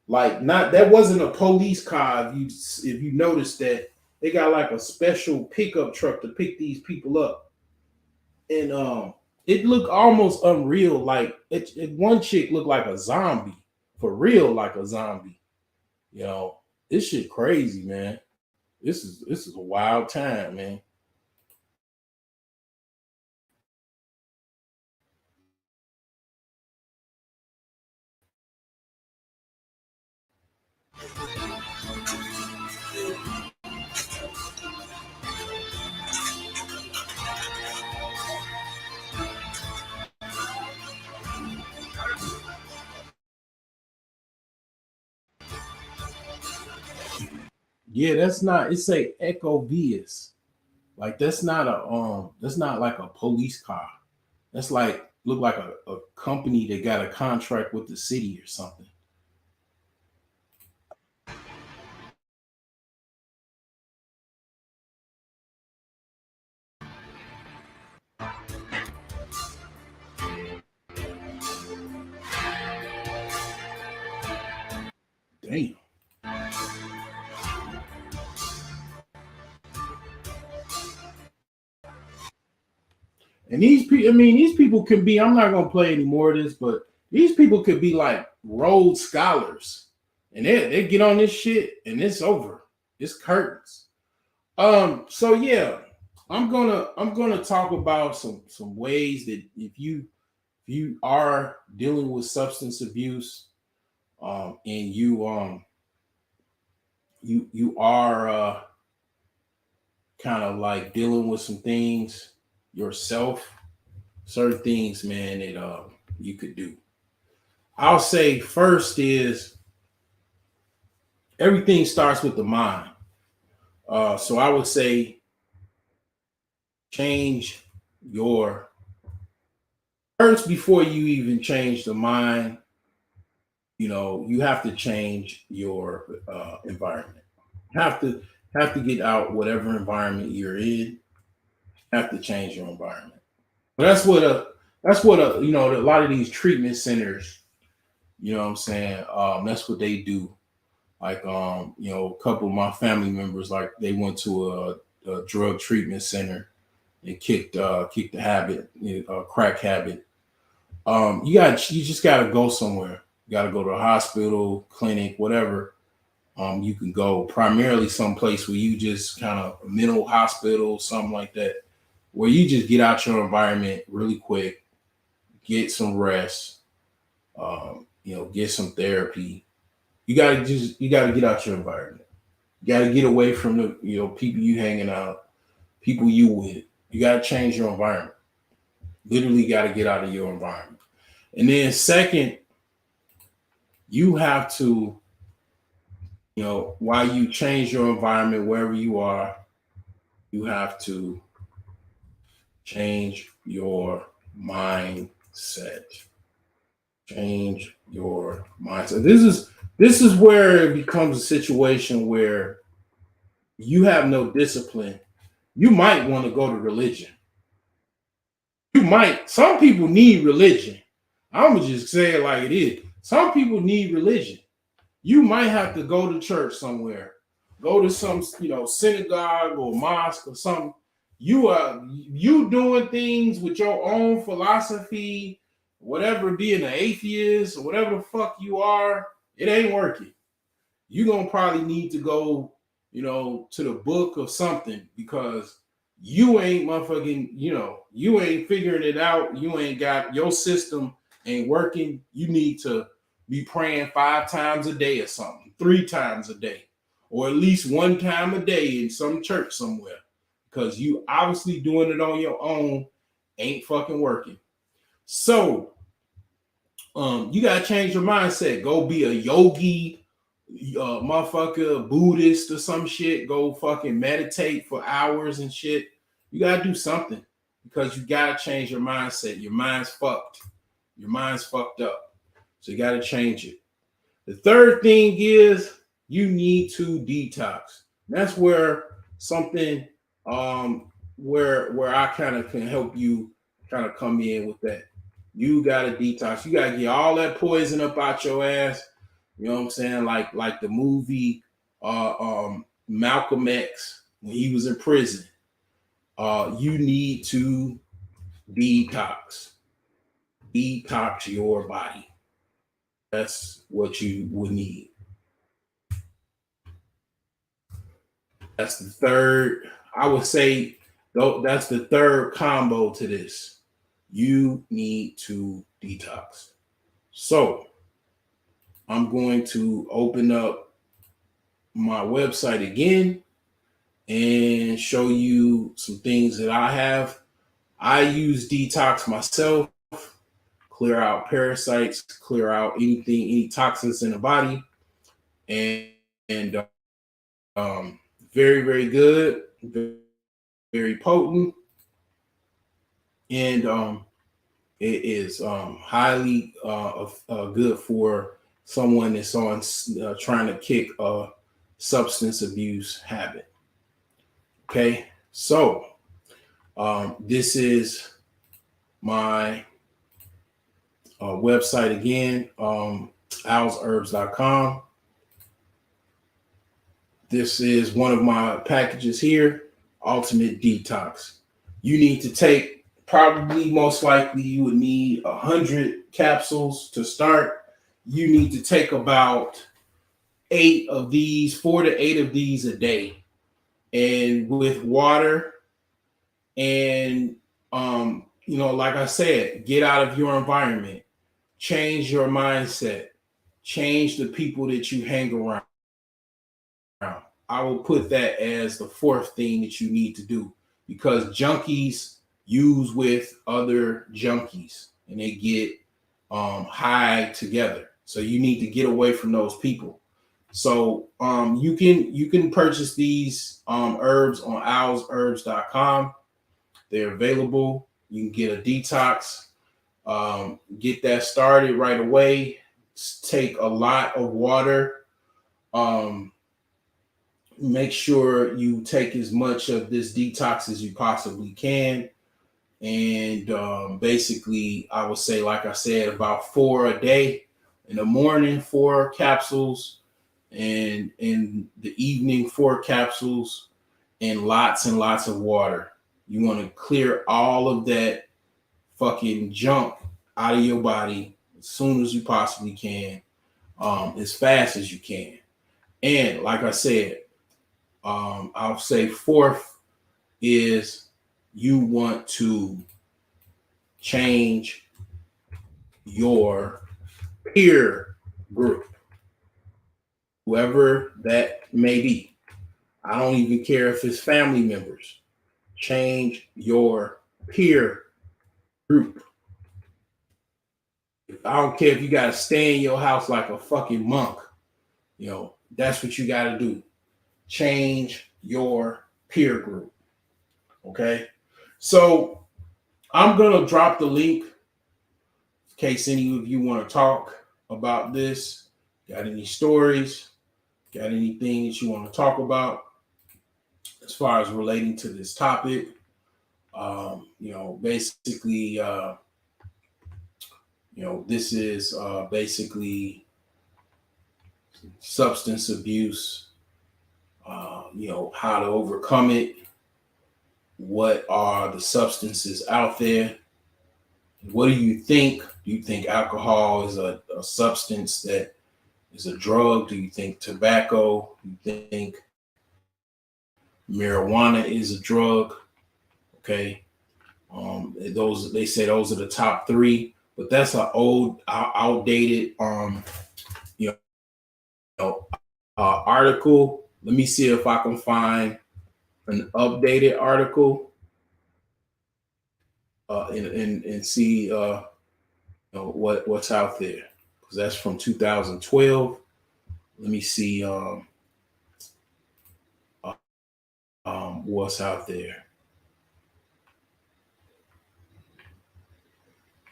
like, not that wasn't a police car. If you notice that they got like a special pickup truck to pick these people up, and it looked almost unreal. Like one chick looked like a zombie for real, like a zombie. You know, this shit crazy, man. This is a wild time, man. Yeah, that's not. It's a Echo Vias. Like that's not like a police car. That's like look like a company that got a contract with the city or something. Damn. And these people, I mean, these people can be. I'm not gonna play any more of this, but these people could be like Rhodes scholars, and they get on this shit, and it's over. It's curtains. So yeah, I'm gonna talk about some ways that if you are dealing with substance abuse, and you are kind of like dealing with some things yourself, certain things, man, that you could do. I'll say first is everything starts with the mind. So I would say change your first before you even change the mind. You know, you have to change your environment. Have to have to get out whatever environment you're in. Have to change your environment. But that's what you know, a lot of these treatment centers, you know what I'm saying? That's what they do. Like you know, a couple of my family members, like they went to a drug treatment center and kicked the habit, crack habit. You just gotta go somewhere. You gotta go to a hospital, clinic, whatever. You can go primarily someplace where you just kind of a mental hospital, something like that, where you just get out your environment really quick, get some rest, get some therapy. You gotta get out your environment. You gotta get away from the people you hanging out, people you with. You gotta change your environment. Literally gotta get out of your environment. And then second, you have to, while you change your environment wherever you are, you have to change your mindset. Change your mindset. This is where it becomes a situation where you have no discipline. You might want to go to religion. You might. Some people need religion. I'm gonna just say it like it is. Some people need religion. You might have to go to church somewhere, go to some synagogue or mosque or something. You doing things with your own philosophy, whatever, being an atheist or whatever the fuck you are, it ain't working. You're gonna probably need to go, to the book or something, because you ain't motherfucking, you ain't figuring it out. You ain't got your system ain't working. You need to be praying 5 times a day or something, 3 times a day, or at least 1 time a day in some church somewhere, because you obviously doing it on your own ain't fucking working. So you gotta change your mindset. Go be a yogi, motherfucker Buddhist or some shit, go fucking meditate for hours and shit. You gotta do something because you gotta change your mindset. Your mind's fucked. Your mind's fucked up. So you gotta change it. The third thing is you need to detox. That's where something where I kind of can help you kind of come in with that. You gotta detox. You gotta get all that poison up out your ass. You know what I'm saying? Like the movie Malcolm X when he was in prison. You need to detox. Detox your body. That's what you would need. That's the third. I would say that's the third combo to this. You need to detox. So I'm going to open up my website again and show you some things that I have. I use detox myself, clear out parasites, clear out any toxins in the body, and very, very good, very, very potent, and it is highly good for someone that's on trying to kick a substance abuse habit. Okay, so this is my website again, owlsherbs.com. This is one of my packages here, Ultimate Detox. You need to take, probably most likely you would need 100 capsules to start. You need to take about 8 of these, 4 to 8 of these a day. And with water and, like I said, get out of your environment, change your mindset, change the people that you hang around. I will put that as the fourth thing that you need to do because junkies use with other junkies and they get high together. So you need to get away from those people. So you can purchase these herbs on owlsherbs.com. They're available. You can get a detox. Get that started right away. Take a lot of water. Make sure you take as much of this detox as you possibly can. And basically, I would say, like I said, about 4 a day. In the morning, 4 capsules. And in the evening, 4 capsules. And lots of water. You want to clear all of that fucking junk out of your body as soon as you possibly can, as fast as you can. And like I said, I'll say fourth is you want to change your peer group, whoever that may be. I don't even care if it's family members. Change your peer group. I don't care if you got to stay in your house like a fucking monk. That's what you got to do. Change your peer group. Okay? So I'm going to drop the link in case any of you want to talk about this. Got any stories? Got anything that you want to talk about as far as relating to this topic? Basically, this is basically substance abuse, how to overcome it. What are the substances out there? What do you think? Do you think alcohol is a substance that is a drug? Do you think tobacco? Do you think marijuana is a drug? Okay. They say those are the top 3, but that's an old, outdated, article. Let me see if I can find an updated article and see what's out there, because that's from 2012. let me see what's out there.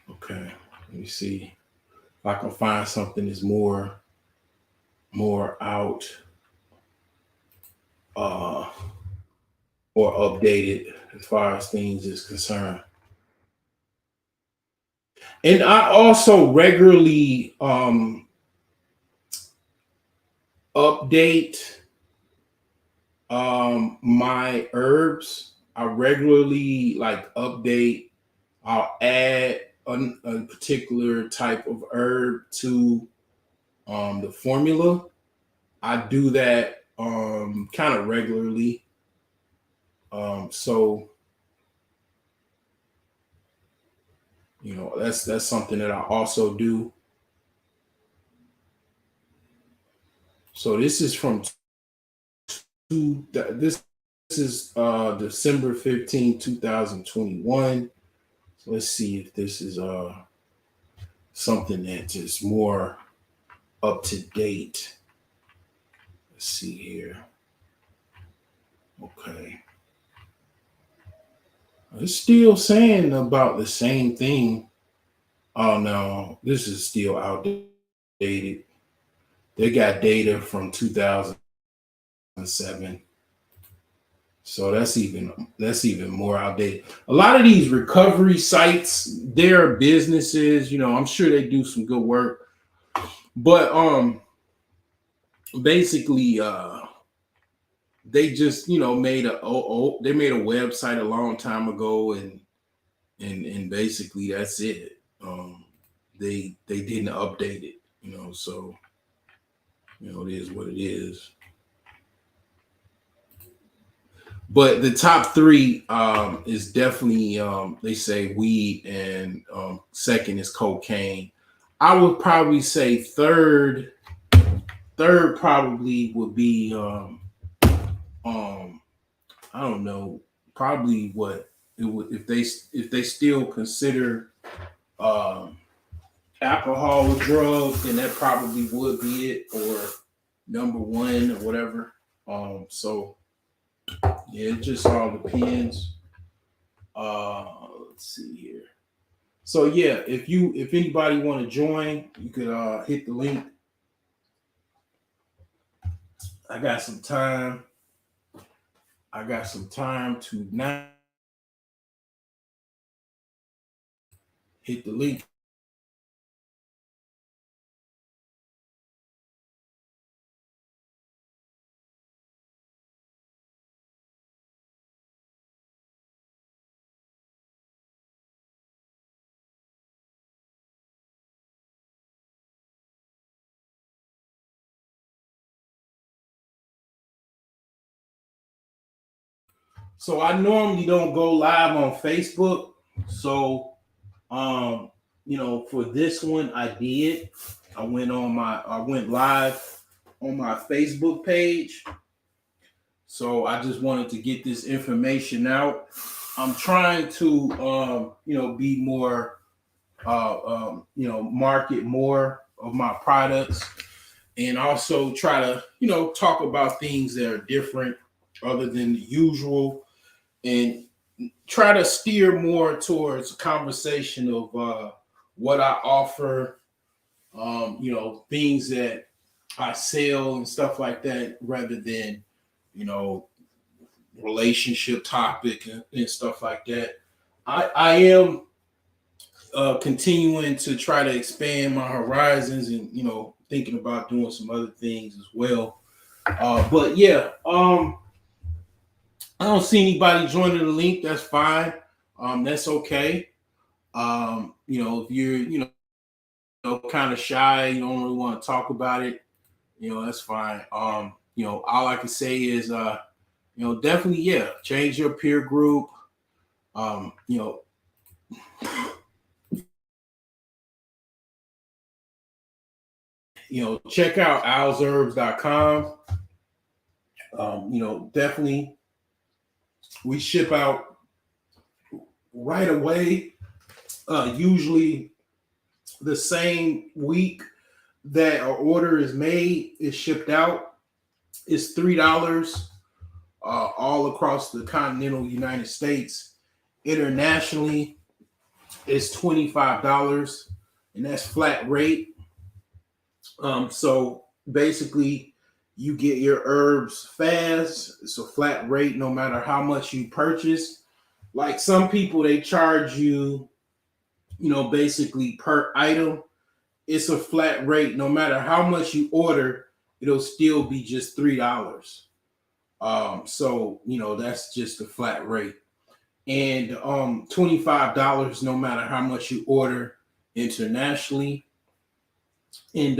Okay, let me see if I can find something that's more out uh or updated as far as things is concerned. And I also regularly update my herbs. I regularly like update. I'll add a particular type of herb to the formula. I do that kind of regularly. So that's something that I also do. So this is from this is December 15, 2021. So let's see if this is something that is more up to date. Let's see here. Okay. It's still saying about the same thing. Oh no, this is still outdated. They got data from 2007. So that's even more outdated. A lot of these recovery sites, they're businesses, I'm sure they do some good work. But basically they just, made they made a website a long time ago and basically that's it. They didn't update it, so it is what it is. But the top three is definitely they say weed, and second is cocaine. I would probably say third probably would be I don't know, probably what it would, if they still consider alcohol a drug, then that probably would be it, or number one or whatever. So yeah, it just all depends. Let's see here. So yeah, if anybody want to join, you could hit the link. I got some time. To now hit the link. So I normally don't go live on Facebook. So for this one I did. I went live on my Facebook page. So I just wanted to get this information out. I'm trying to be more market more of my products, and also try to talk about things that are different other than the usual, and try to steer more towards a conversation of what I offer, things that I sell and stuff like that, rather than, relationship topic and stuff like that. I am continuing to try to expand my horizons and, thinking about doing some other things as well. But yeah, I don't see anybody joining the link. That's fine. That's okay. If you're, kind of shy, you don't really want to talk about it, that's fine. All I can say is, definitely, yeah, change your peer group. Um, you know, check out alsherbs.com. Definitely we ship out right away. Usually the same week. that an order is made, is shipped out, is $3 all across the continental United States. Internationally, it's $25, and that's flat rate. So basically, you get your herbs fast. It's a flat rate no matter how much you purchase. Like some people, they charge you, basically per item. It's a flat rate. No matter how much you order, it'll still be just $3. So that's just a flat rate. And $25 no matter how much you order internationally. And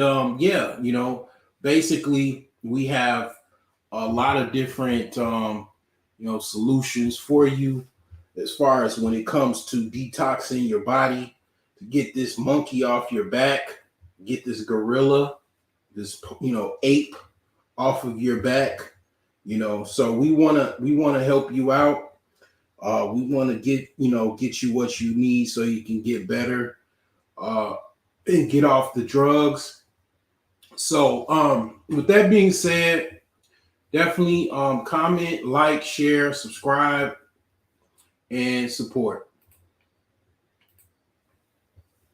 basically we have a lot of different solutions for you as far as when it comes to detoxing your body, to get this monkey off your back, get this gorilla, this ape off of your back. So we want to help you out. We want to get you what you need so you can get better and get off the drugs. So with that being said, definitely comment, like, share, subscribe, and support.